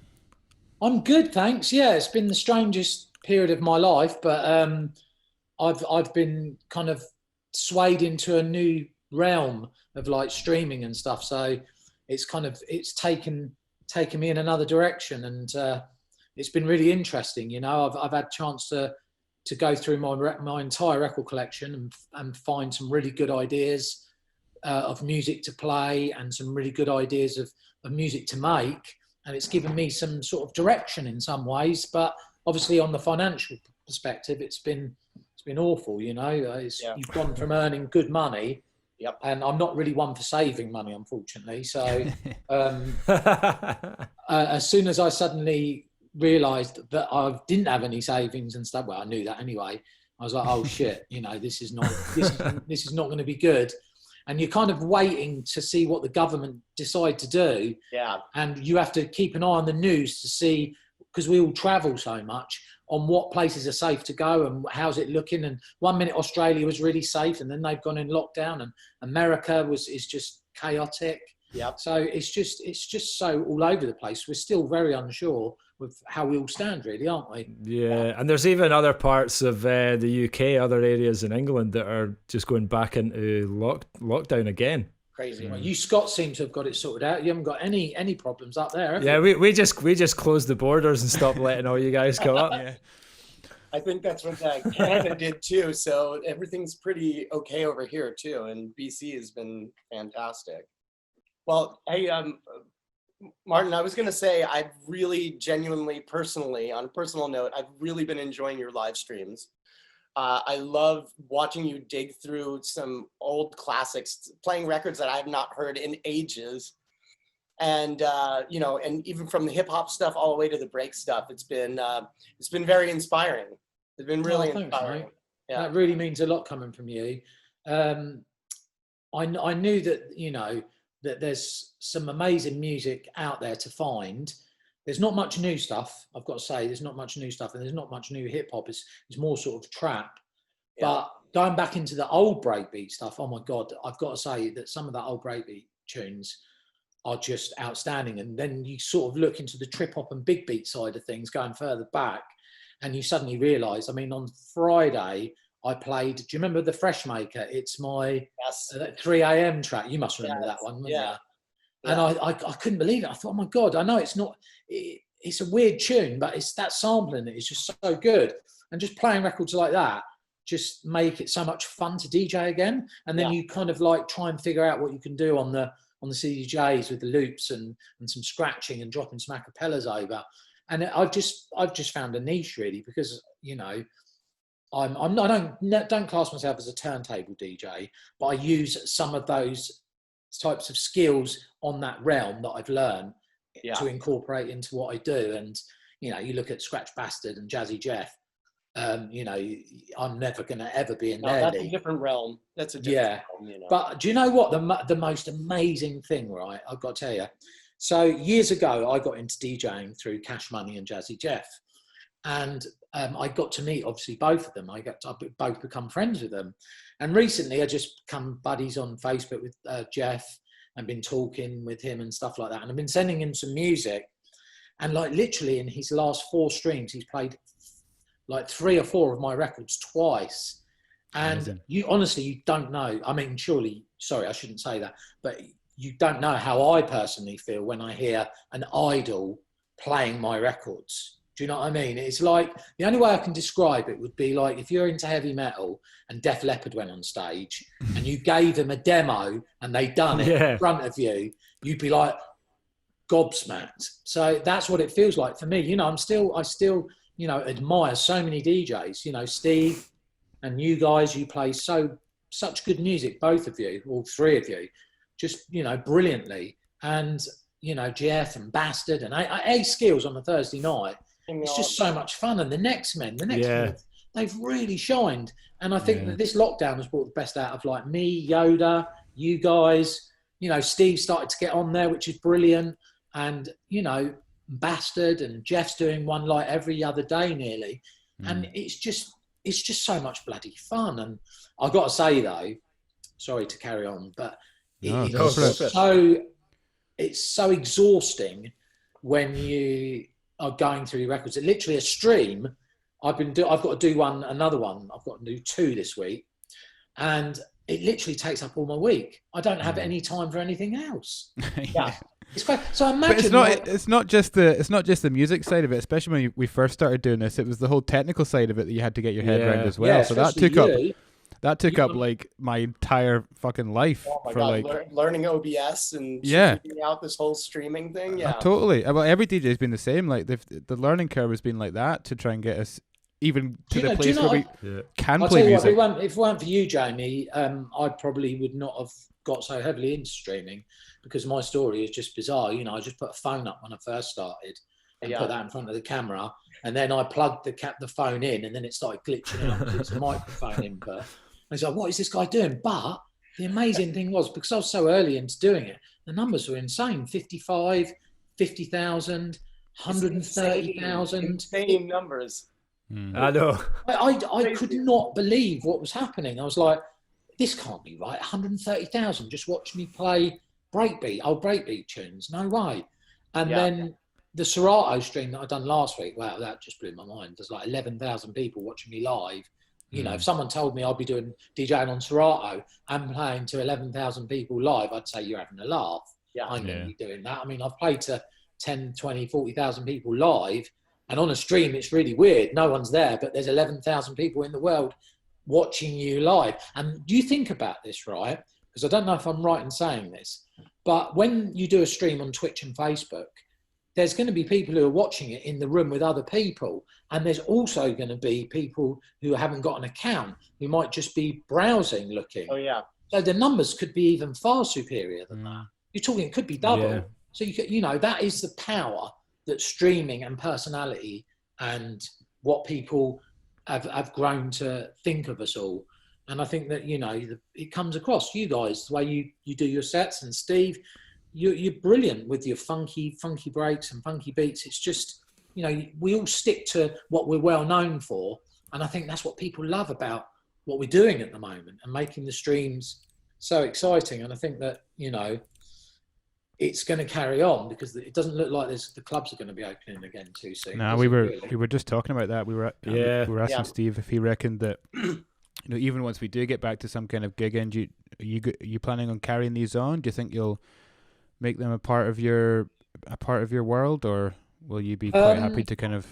I'm good, thanks. Yeah, it's been the strangest period of my life, but I've been kind of swayed into a new realm of like streaming and stuff. So it's taken me in another direction, and it's been really interesting. I've had a chance to go through my entire record collection and find some really good ideas of music to play and some really good ideas of music to make. And it's given me some sort of direction in some ways, but obviously on the financial perspective, it's been awful. You've gone from earning good money, and I'm not really one for saving money, unfortunately. So as soon as I suddenly realised that I didn't have any savings and stuff, well, I knew that anyway. I was like, oh shit, this is not going to be good. And you're kind of waiting to see what the government decide to do. Yeah. And you have to keep an eye on the news to see, because we all travel so much, on what places are safe to go and how's it looking. And 1 minute Australia was really safe, and then they've gone in lockdown, and America is just chaotic. Yeah. So it's just so all over the place. We're still very unsure with how we all stand, really, aren't we? Yeah, and there's even other parts of the UK, other areas in England that are just going back into lockdown again. Crazy. Well, you Scots seem to have got it sorted out. You haven't got any problems up there, have you? Yeah, we just closed the borders and stopped letting all you guys come up. Yeah. I think that's what Canada did too. So everything's pretty okay over here too. And BC has been fantastic. Well, hey, Martin, I was going to say, I've really genuinely, personally, on a personal note, I've really been enjoying your live streams. I love watching you dig through some old classics, playing records that I have not heard in ages. And, and even from the hip hop stuff all the way to the break stuff, it's been very inspiring. It's been really inspiring. Mate. Yeah. That really means a lot coming from you. I knew that, that there's some amazing music out there to find. There's not much new stuff, I've got to say. There's not much new stuff, and there's not much new hip hop. It's more sort of trap. Yeah. But going back into the old breakbeat stuff, oh my God, I've got to say that some of that old breakbeat tunes are just outstanding. And then you sort of look into the trip hop and big beat side of things, going further back, and you suddenly realise, on Friday, I played, do you remember the Fresh Maker? It's my 3 a.m. track. You must remember that one, wouldn't you? And I couldn't believe it. I thought, oh my God, I know it's not, it's a weird tune, but it's that sampling that is just so good. And just playing records like that just make it so much fun to DJ again. And then you kind of like try and figure out what you can do on the CDJs with the loops and some scratching and dropping some acapellas over. And I've just found a niche really, because, I don't class myself as a turntable DJ, but I use some of those types of skills on that realm that I've learned to incorporate into what I do. And, you look at Scratch Bastard and Jazzy Jeff, I'm never going to ever be in their that's league. a different realm. That's a different realm, But do you know what? The most amazing thing, right? I've got to tell you. So years ago, I got into DJing through Cash Money and Jazzy Jeff. And I got to meet obviously both of them. I both become friends with them. And recently I just become buddies on Facebook with Jeff and been talking with him and stuff like that. And I've been sending him some music. And like literally in his last 4 streams, he's played like 3 or 4 of my records twice. And amazing. You honestly, you don't know. I mean, surely, sorry, I shouldn't say that, but you don't know how I personally feel when I hear an idol playing my records. Do you know what I mean? It's like, the only way I can describe it would be like if you're into heavy metal and Def Leppard went on stage and you gave them a demo and they done it in front of you, you'd be like gobsmacked. So that's what it feels like for me. You know, I still, you know, admire so many DJs, you know, Steve and you guys, you play such good music, both of you, all 3 of you, just, you know, brilliantly. And, you know, Jeff and Bastard and A Skills on a Thursday night. It's just so much fun. And the next men, they've really shined. And I think that this lockdown has brought the best out of like me, Yoda, you guys. You know, Steve started to get on there, which is brilliant. And, you know, Bastard and Jeff's doing one like every other day nearly. And it's just so much bloody fun. And I've got to say though, sorry to carry on, but it's so exhausting when you are going through your records. It literally a stream. I've got to do another one. I've got to do 2 this week, and it literally takes up all my week. I don't have any time for anything else. It's quite, so imagine. But it's not just the music side of it. Especially when we first started doing this, it was the whole technical side of it that you had to get your head around as well. So that took up like my entire fucking life. Oh my God, like learning OBS and figuring out this whole streaming thing. Yeah, totally. Well, every DJ's been the same. Like the learning curve has been like that to try and get us even to the place where we can play music. If it weren't for you, Jamie, I probably would not have got so heavily into streaming, because my story is just bizarre. You know, I just put a phone up when I first started and put that in front of the camera, and then I plugged the phone in, and then it started glitching out because it's a microphone input. I was like, what is this guy doing? But the amazing thing was, because I was so early into doing it, the numbers were insane. 55, 50,000, 130,000. Insane numbers. I know. I could not believe what was happening. I was like, this can't be right. 130,000 just watch me play breakbeat tunes. No way. And then the Serato stream that I done last week, wow, that just blew my mind. There's like 11,000 people watching me live. You know, if someone told me I'd be doing DJing on Serato and playing to 11,000 people live, I'd say you're having a laugh. I'm going to be doing that. I mean, I've played to 10, 20, 40,000 people live, and on a stream, it's really weird. No one's there, but there's 11,000 people in the world watching you live. And you think about this, right? Because I don't know if I'm right in saying this, but when you do a stream on Twitch and Facebook, there's going to be people who are watching it in the room with other people. And there's also going to be people who haven't got an account, who might just be browsing, looking. Oh, yeah. So the numbers could be even far superior than that. You're talking, it could be double. Yeah. So, you know, that is the power that streaming and personality and what people have grown to think of us all. And I think that, you know, it comes across, you guys, the way you do your sets. And Steve, you're brilliant with your funky breaks and funky beats. It's just, you know, we all stick to what we're well known for. And I think that's what people love about what we're doing at the moment and making the streams so exciting. And I think that, you know, it's going to carry on, because it doesn't look like the clubs are going to be opening again too soon. No, we were just talking about that. We were asking Steve if he reckoned that, you know, even once we do get back to some kind of gig end, are you planning on carrying these on? Do you think you'll make them a part of your world, or will you be quite happy to kind of?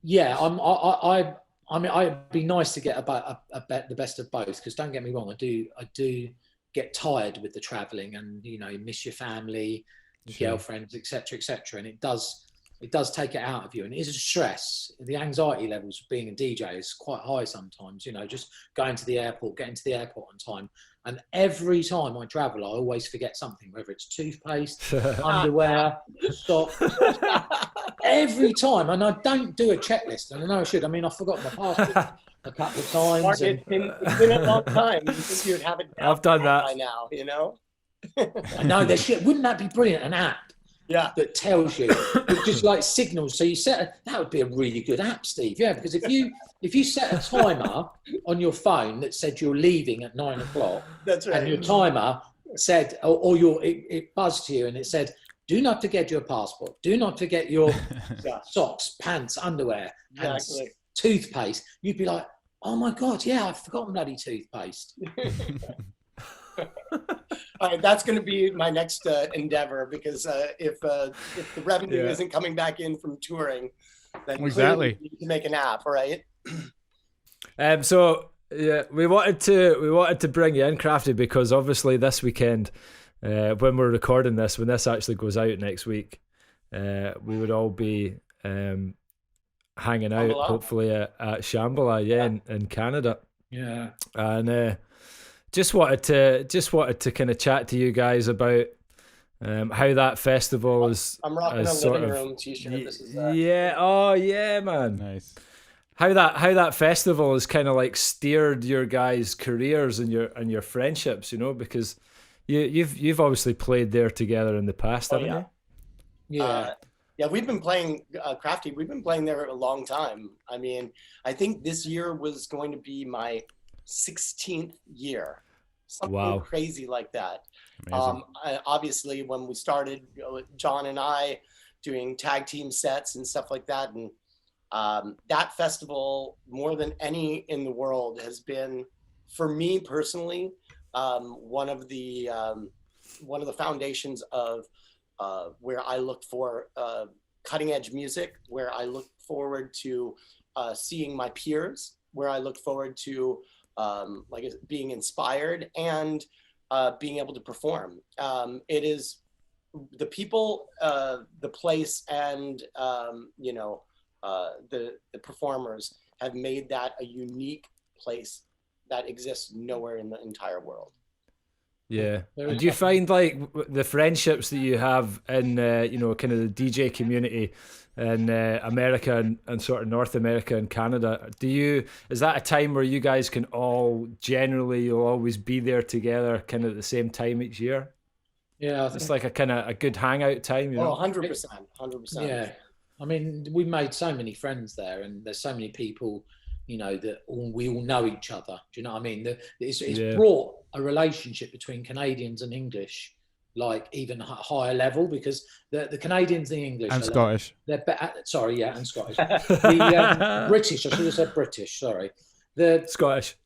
Yeah, I mean, it'd be nice to get the best of both, because don't get me wrong, I do get tired with the traveling, and you know, you miss your family, your girlfriends, etc., and it does take it out of you, and it is a stress. The anxiety levels of being a DJ is quite high sometimes, you know, just getting to the airport on time. And every time I travel, I always forget something, whether it's toothpaste, underwear, socks, every time. And I don't do a checklist, and I know I should. I mean, I've forgotten my passport a couple of times. Mark, it's been a long time. You think you'd have it down I've done that by now, you know? I know, wouldn't that be brilliant? An app that tells you, it just like signals. So you that would be a really good app, Steve. Yeah, because if you set a timer on your phone that said you're leaving at 9 o'clock, that's right, and your timer said, or it buzzed to you and it said, do not forget your passport, do not forget your socks, pants, underwear, and toothpaste, you'd be like, oh my God, yeah, I've forgotten bloody toothpaste. All right, that's going to be my next endeavor, because if the revenue isn't coming back in from touring, then exactly you need to make an app, right? So yeah, we wanted to bring you in, Krafty, because obviously this weekend, when we're recording this, when this actually goes out next week, we would all be hanging out, hopefully at Shambhala, in Canada. Yeah, and just wanted to kind of chat to you guys about how that festival is. I'm rocking a living room t-shirt. This is yeah. Oh yeah, man. Nice. How that festival has kind of like steered your guys' careers and your friendships, you know, because you've obviously played there together in the past, haven't you? Yeah. Yeah, we've been playing Krafty. We've been playing there a long time. I mean, I think this year was going to be my 16th year, something crazy like that. Obviously, when we started, John and I doing tag team sets and stuff like that, and that festival, more than any in the world, has been, for me personally, one of the foundations of where I look for cutting edge music, where I look forward to seeing my peers, where I look forward to like being inspired and being able to perform. It is the people, the place, and the performers have made that a unique place that exists nowhere in the entire world. Yeah. Do you find like the friendships that you have in kind of the DJ community in America and sort of North America and Canada, is that a time where you guys can all generally, you'll always be there together kind of at the same time each year? Yeah, it's like a kind of a good hangout time, you know? 100%. Yeah, I mean, we made so many friends there, and there's so many people, you know, that we all know each other. Do you know what I mean? It's brought a relationship between Canadians and English, like even higher level, because the Canadians and the English and Scottish. They're better. Sorry, yeah, and Scottish. The British, I should have said British. Sorry, the Scottish.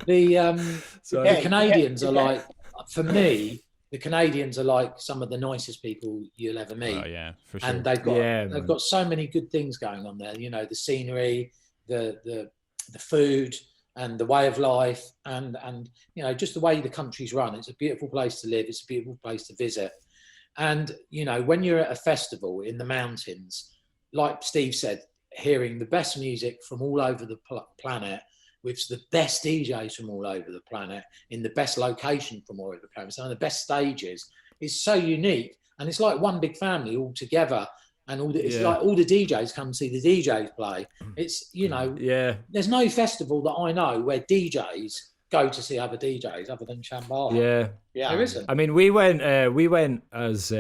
The Canadians are like, for me, the Canadians are like some of the nicest people you'll ever meet. Oh yeah, for sure. And they've got so many good things going on there. You know, the scenery, the food, and the way of life, and you know, just the way the country's run. It's a beautiful place to live. It's a beautiful place to visit. And you know, when you're at a festival in the mountains, like Steve said, hearing the best music from all over the planet, with the best DJs from all over the planet, in the best location from all over the planet, some of the best stages, is so unique. And it's like one big family all together. And it's like all the DJs come see the DJs play. It's, you know, there's no festival that I know where DJs go to see other DJs other than Shambhala. Yeah, there isn't. I mean, we went as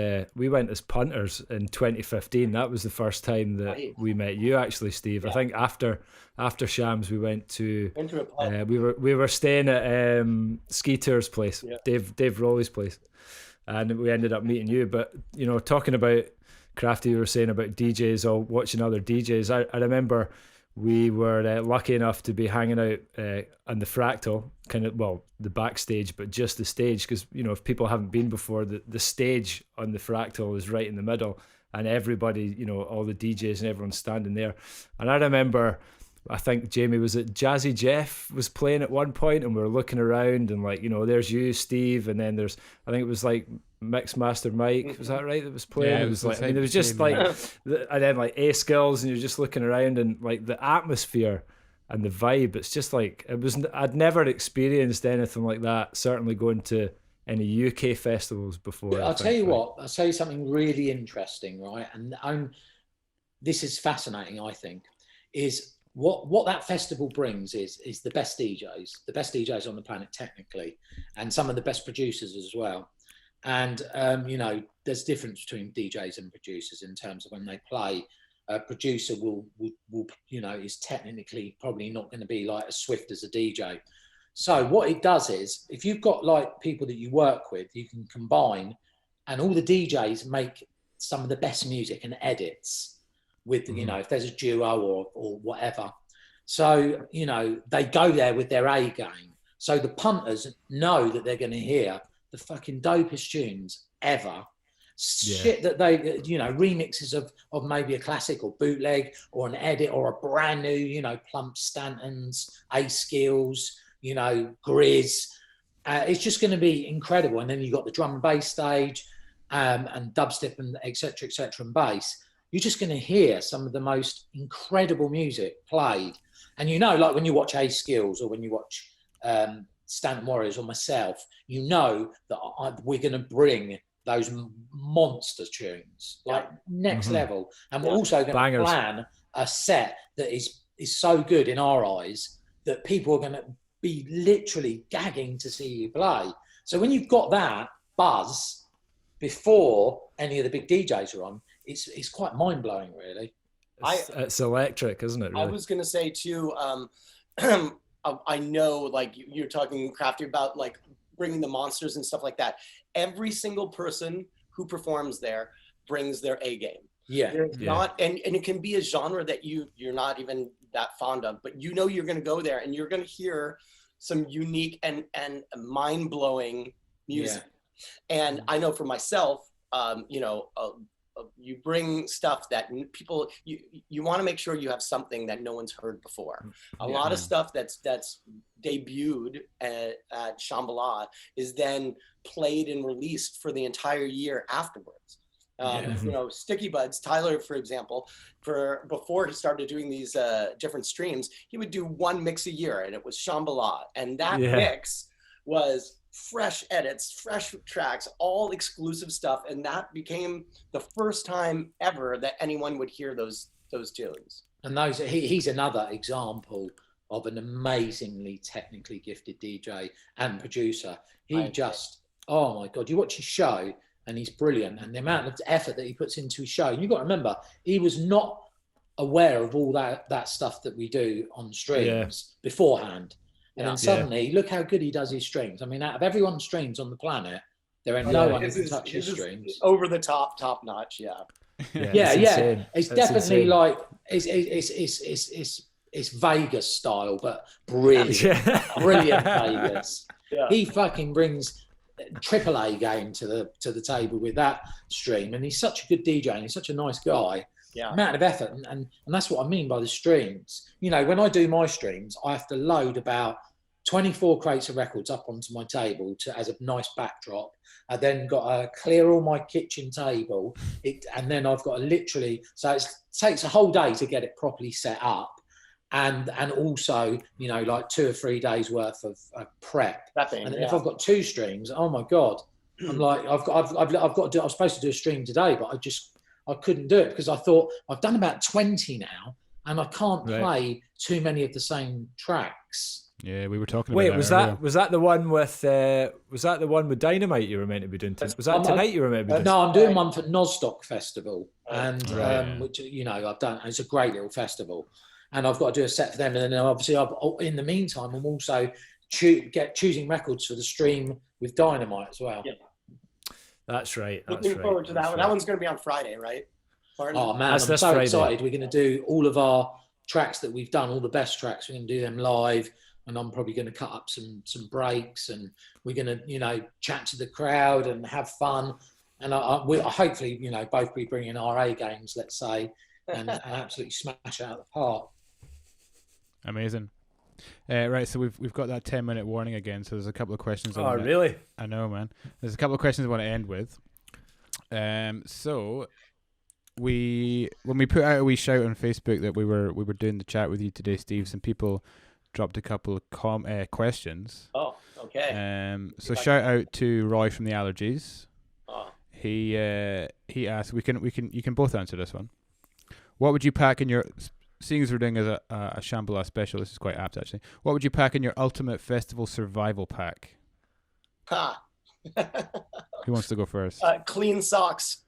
punters in 2015. That was the first time that we met you, actually, Steve. I think after Shams, we went to a pub. We were staying at Skeeter's place, Dave Rowley's place, and we ended up meeting you. But you know, talking about Krafty, you were saying about DJs or watching other DJs. I remember we were lucky enough to be hanging out on the Fractal, kind of, well, the backstage, but just the stage, because, you know, if people haven't been before, the stage on the Fractal is right in the middle, and everybody, you know, all the DJs and everyone's standing there. And I remember, I think Jamie was at Jazzy Jeff was playing at one point, and we were looking around, and like, you know, there's you, Steve, and then there's, I think it was like Mixmaster Mike, was that right, that was playing? Yeah, it was like, I mean, it was just like, and then like A Skills, and you're just looking around, and like the atmosphere and the vibe, it's just like, I'd never experienced anything like that, certainly going to any UK festivals before. I'll tell you what, I'll tell you something really interesting, right? And this is fascinating, I think, is what that festival brings is the best DJs on the planet technically, and some of the best producers as well. And there's a difference between DJs and producers in terms of when they play. A producer will is technically probably not going to be like as swift as a DJ. So what it does is, if you've got like people that you work with, you can combine, and all the DJs make some of the best music and edits with, if there's a duo or whatever. So, they go there with their A game. So the punters know that they're going to hear the fucking dopest tunes ever. Shit that they, remixes of maybe a classic or bootleg or an edit or a brand new, Plump Stanton's, A Skills, Grizz. It's just going to be incredible. And then you've got the drum and bass stage and dubstep and et cetera, and bass. You're just going to hear some of the most incredible music played. And like when you watch A Skills or when you watch Stanton Warriors or myself, that we're going to bring those monster tunes, like next level. And we're also going to plan a set that is so good in our eyes that people are going to be literally gagging to see you play. So when you've got that buzz before any of the big DJs are on, it's quite mind-blowing, really. It's electric, isn't it? Really? I was going to say, too, I know, like, you're talking, Krafty, about, like, bringing the monsters and stuff like that. Every single person who performs there brings their A game. Yeah. Not, and it can be a genre that you're not even that fond of, but you're going to go there and you're going to hear some unique and mind-blowing music. Yeah. And I know for myself, you bring stuff that people, you want to make sure you have something that no one's heard before. A lot of stuff that's debuted at Shambhala is then played and released for the entire year afterwards. Sticky Buds, Tyler, for example, before he started doing these different streams, he would do one mix a year, and it was Shambhala, and that mix was fresh edits, fresh tracks, all exclusive stuff, and that became the first time ever that anyone would hear those tunes. And he's another example of an amazingly technically gifted DJ and producer. Oh my God, you watch his show and he's brilliant, and the amount of effort that he puts into his show. And you've got to remember, he was not aware of all that stuff that we do on streams beforehand. And then suddenly, look how good he does his streams. I mean, out of everyone's streams on the planet, there ain't no one who can touch his streams. Over the top notch, It's definitely insane. Like it's Vegas style, but brilliant, brilliant Vegas. Yeah. He fucking brings AAA game to the table with that stream, and he's such a good DJ and he's such a nice guy. Yeah. Amount of effort, and that's what I mean by the streams. When I do my streams, I have to load about 24 crates of records up onto my table as a nice backdrop. I then got to clear all my kitchen table, and then I've got to literally. So it takes a whole day to get it properly set up, and also like 2 or 3 days worth of prep. And if I've got 2 streams, oh my God, I'm like I've got to do. I was supposed to do a stream today, but I couldn't do it because I thought I've done about 20 now, and I can't play too many of the same tracks. Yeah, we were talking. Wait, about was that the one with Dynamite you were meant to be doing? Was that tonight you were meant to be doing? No, I'm doing one for Nostock Festival, and which I've done. It's a great little festival, and I've got to do a set for them. And then obviously, in the meantime, I'm also choosing records for the stream with Dynamite as well. Yeah. That's right. Looking forward to that one. That one's going to be on Friday, right? Martin? Oh man, I'm so Friday. Excited. We're going to do all of our tracks that we've done, all the best tracks. We're going to do them live, and I'm probably going to cut up some breaks, and we're going to chat to the crowd and have fun. And we'll hopefully both be bringing our A games, let's say, and absolutely smash it out of the park. Amazing. Right, so we've got that 10-minute warning again. So there's a couple of questions. Really? I know, man. There's a couple of questions I want to end with. So when we put out a wee shout on Facebook that we were doing the chat with you today, Steve, some people dropped a couple of questions. Oh, okay. So shout out to Roy from the Allergies. Oh. He asked. You can both answer this one. What would you pack in your? Seeing as we're doing a Shambhala special, this is quite apt actually. What would you pack in your ultimate festival survival pack? Ha! Who wants to go first? Clean socks.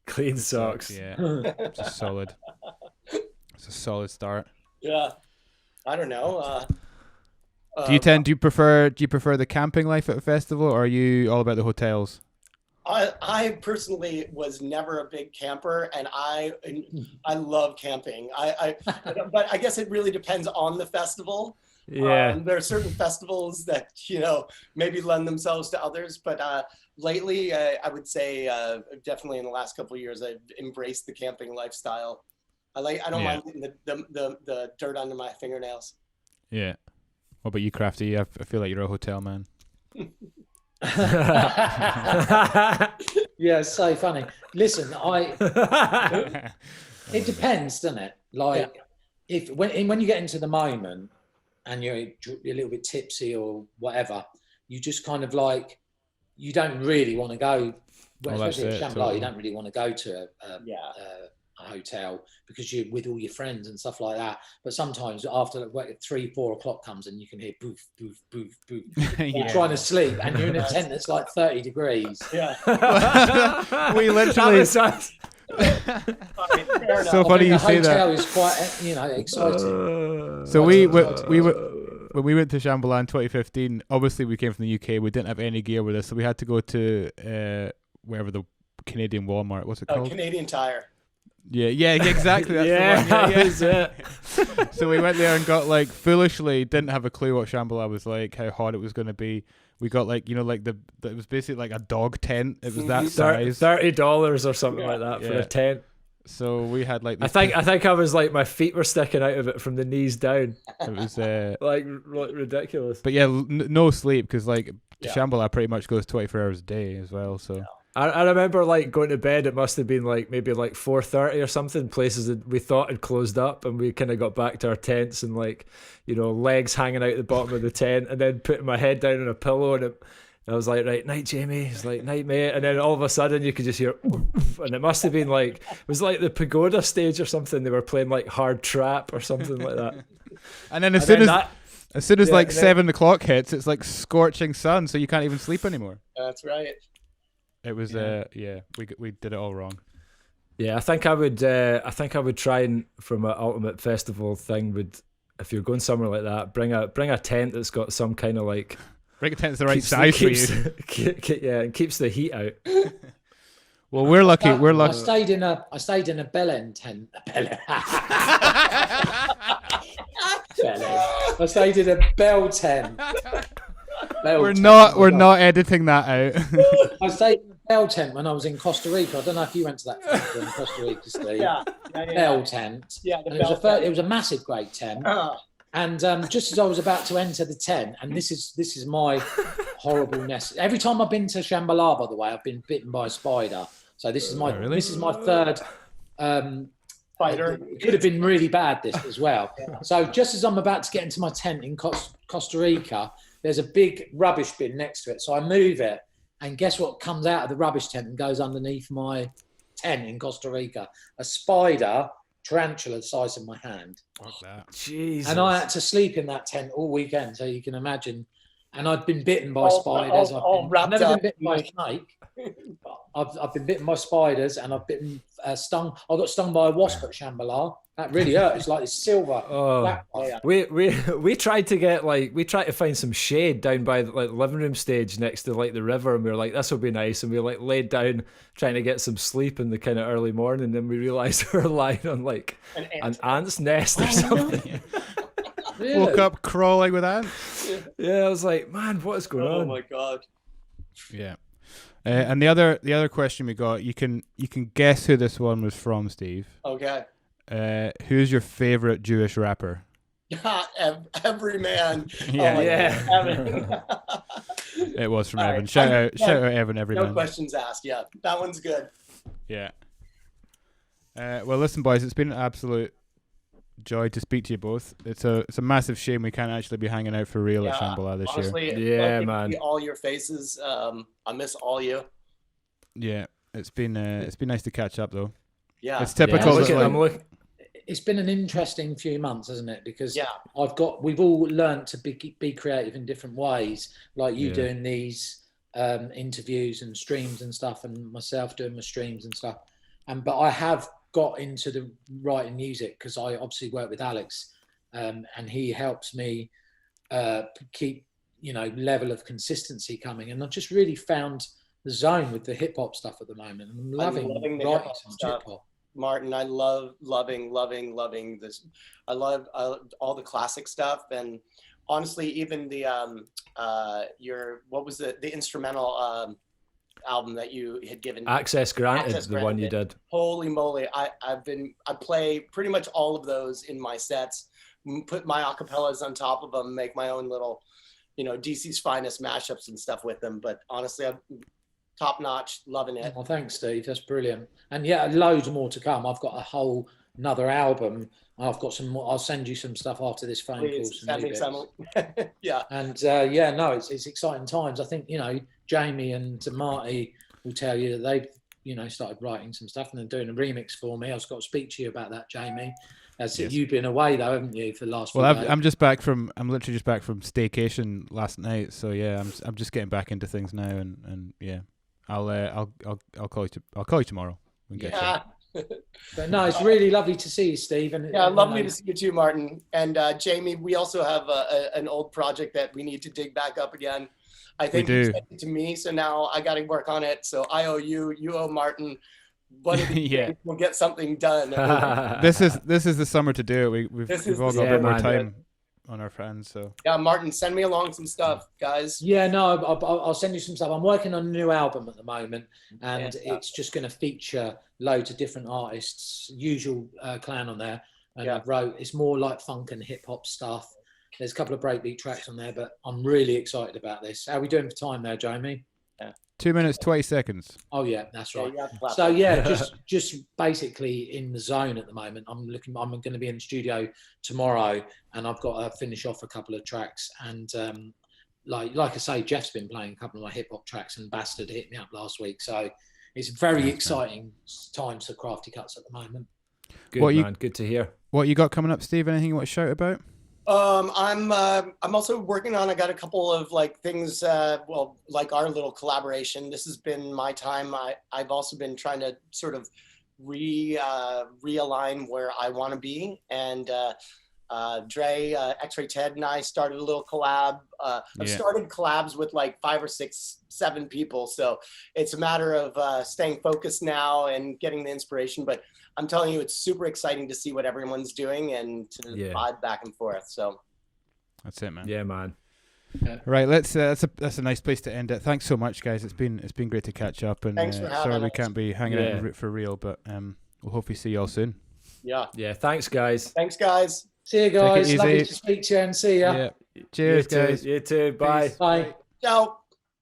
Clean socks. Yeah, it's a solid. It's a solid start. Yeah, I don't know. Do you prefer the camping life at a festival, or are you all about the hotels? I personally was never a big camper, and I love camping. But I guess it really depends on the festival. Yeah. There are certain festivals that, maybe lend themselves to others, but lately I would say definitely in the last couple of years I've embraced the camping lifestyle. I don't mind getting the dirt under my fingernails. Yeah. What about you, Krafty? I feel like you're a hotel man. Yeah, it's so funny. Listen, it depends, doesn't it? Like, when you get into the moment and you're a little bit tipsy or whatever, you just kind of like, you don't really want to go, especially at Shambhala, you don't really want to go to a hotel because you're with all your friends and stuff like that. But sometimes after 3-4 o'clock comes and you can hear boof, boof, boof, boof. You're trying to sleep and you're in a tent that's like 30 degrees. Yeah. We literally. So funny you say that. The hotel is quite, exciting. So we when we went to Shambhala in 2015, obviously we came from the UK. We didn't have any gear with us, so we had to go to wherever the Canadian Walmart. What's it called? Canadian Tire. Yeah, exactly. That's the one. Yeah. So we went there and got foolishly didn't have a clue what Shambhala was like, how hot it was going to be. We got it was basically like a dog tent. It was that size, $30 or something like that for a tent. So we had I think I was my feet were sticking out of it from the knees down. It was ridiculous. But no sleep because Shambhala pretty much goes 24 hours a day as well. So. I remember going to bed. It must have been maybe 4:30 or something. Places that we thought had closed up, and we kind of got back to our tents and legs hanging out the bottom of the tent, and then putting my head down on a pillow, and I was like, right, night, Jamie. He's like, night, mate. And then all of a sudden you could just hear, and it must have been it was like the pagoda stage or something. They were playing hard trap or something like that. And then as soon as 7 o'clock hits, it's like scorching sun, so you can't even sleep anymore. That's right. It was we did it all wrong. Yeah, I think I would try and from an ultimate festival thing if you're going somewhere like that, bring a tent that's got some kind of bring a tent that's the right size for you. It keeps the heat out. Well, we're lucky. I stayed in a Belen tent. I stayed in a bell tent. We're not editing that out. I stayed in a bell tent when I was in Costa Rica. I don't know if you went to that festival in Costa Rica, Steve. Yeah. Bell tent. Yeah, it was a massive, great tent. And just as I was about to enter the tent, and this is my horribleness. Every time I've been to Shambhala, by the way, I've been bitten by a spider. So this is my third. Spider. It could have been really bad this as well. So just as I'm about to get into my tent in Costa Rica, there's a big rubbish bin next to it. So I move it, and guess what comes out of the rubbish tent and goes underneath my tent in Costa Rica? A spider, tarantula the size of my hand. What's that? Jesus. And I had to sleep in that tent all weekend, so you can imagine. And I'd been bitten by spiders. I've never been bitten by a snake. I've been bitten by spiders, and I've been stung. I got stung by a wasp at Shambhala. That really hurt. It's like this silver. We tried to find some shade down by the living room stage next to the river, and we were like, this will be nice. And we laid down trying to get some sleep in the kind of early morning, and then we realised we were lying on an ant's nest or something. Really? Woke up crawling with ants. Yeah, I was like, man, what is going on? Oh my god. Yeah. And the other question we got, you can guess who this one was from, Steve. Okay. Who's your favorite Jewish rapper? Every man. Yeah. It was from Evan. Shout out Evan, everyman. No questions asked. Yeah, that one's good. Yeah. Well, listen, boys, it's been an absolute joy to speak to you both. It's a massive shame we can't actually be hanging out for real at Shambhala this honestly, year. Yeah, man. All your faces. I miss all you. Yeah, it's been nice to catch up though. Yeah, it's typical. Yeah, it's been an interesting few months, hasn't it? Because we've all learned to be creative in different ways. Like you doing these interviews and streams and stuff, and myself doing my streams and stuff. But I have got into the writing music because I obviously work with Alex, and he helps me keep, level of consistency coming. And I've just really found the zone with the hip hop stuff at the moment. I'm loving the writing some hip hop. Martin, I love loving this. I love all the classic stuff, and honestly, even the what was the instrumental album that you had given? Access Granted, the one you did. Holy moly! I play pretty much all of those in my sets. Put my acapellas on top of them, make my own little, DC's finest mashups and stuff with them. But honestly, I'm top notch, loving it. Well, thanks, Steve. That's brilliant. And yeah, loads more to come. I've got a whole another album. I've got some more. I'll send you some stuff after this phone call. Send me some. Yeah. And it's exciting times. I think Jamie and Marty will tell you that they've started writing some stuff and they're doing a remix for me. I've got to speak to you about that, Jamie. Yes. You've been away though, haven't you, for the last? Well, I'm literally just back from staycation last night. So yeah, I'm just getting back into things now, and yeah, I'll call you tomorrow. But no, it's really lovely to see you, Steve. And lovely to see you too, Martin. And Jamie, we also have an old project that we need to dig back up again. I think you sent it to me, so now I got to work on it. So I owe you, you owe Martin. But we'll get something done. This is the summer to do it. We've all got a bit more time on our hands. So yeah, Martin, send me along some stuff, guys. Yeah, no, I'll send you some stuff. I'm working on a new album at the moment, and it's just going to feature loads of different artists. Usual clan on there, and I wrote. It's more like funk and hip hop stuff. There's a couple of breakbeat tracks on there, but I'm really excited about this. How are we doing for time there, Jamie? 2 minutes 20 seconds. Oh yeah, that's right. So yeah, just basically in the zone at the moment. I'm going to be in the studio tomorrow, and I've got to finish off a couple of tracks. And like I say, Jeff's been playing a couple of my hip hop tracks, and Bastard hit me up last week. So it's very exciting times for Krafty Kuts at the moment. Good, good to hear. What you got coming up, Steve? Anything you want to shout about? I'm also working on, I got a couple of things, like our little collaboration. This has been my time. I've also been trying to sort of realign where I want to be. And Dre, X-Ray Ted and I started a little collab. I've started collabs with 5 or 6, 7 people. So it's a matter of staying focused now and getting the inspiration. But I'm telling you, it's super exciting to see what everyone's doing and to vibe back and forth. So that's it, man. Yeah, man. Right, that's a nice place to end it. Thanks so much, guys. It's been great to catch up. And thanks for having sorry us. We can't be hanging out for real, but we'll hopefully see you all soon. Yeah. Yeah. Thanks, guys. Thanks, guys. See you guys. Lovely to speak to you and see you. Yeah. Cheers, guys. You too. Bye. Peace. Bye. Ciao.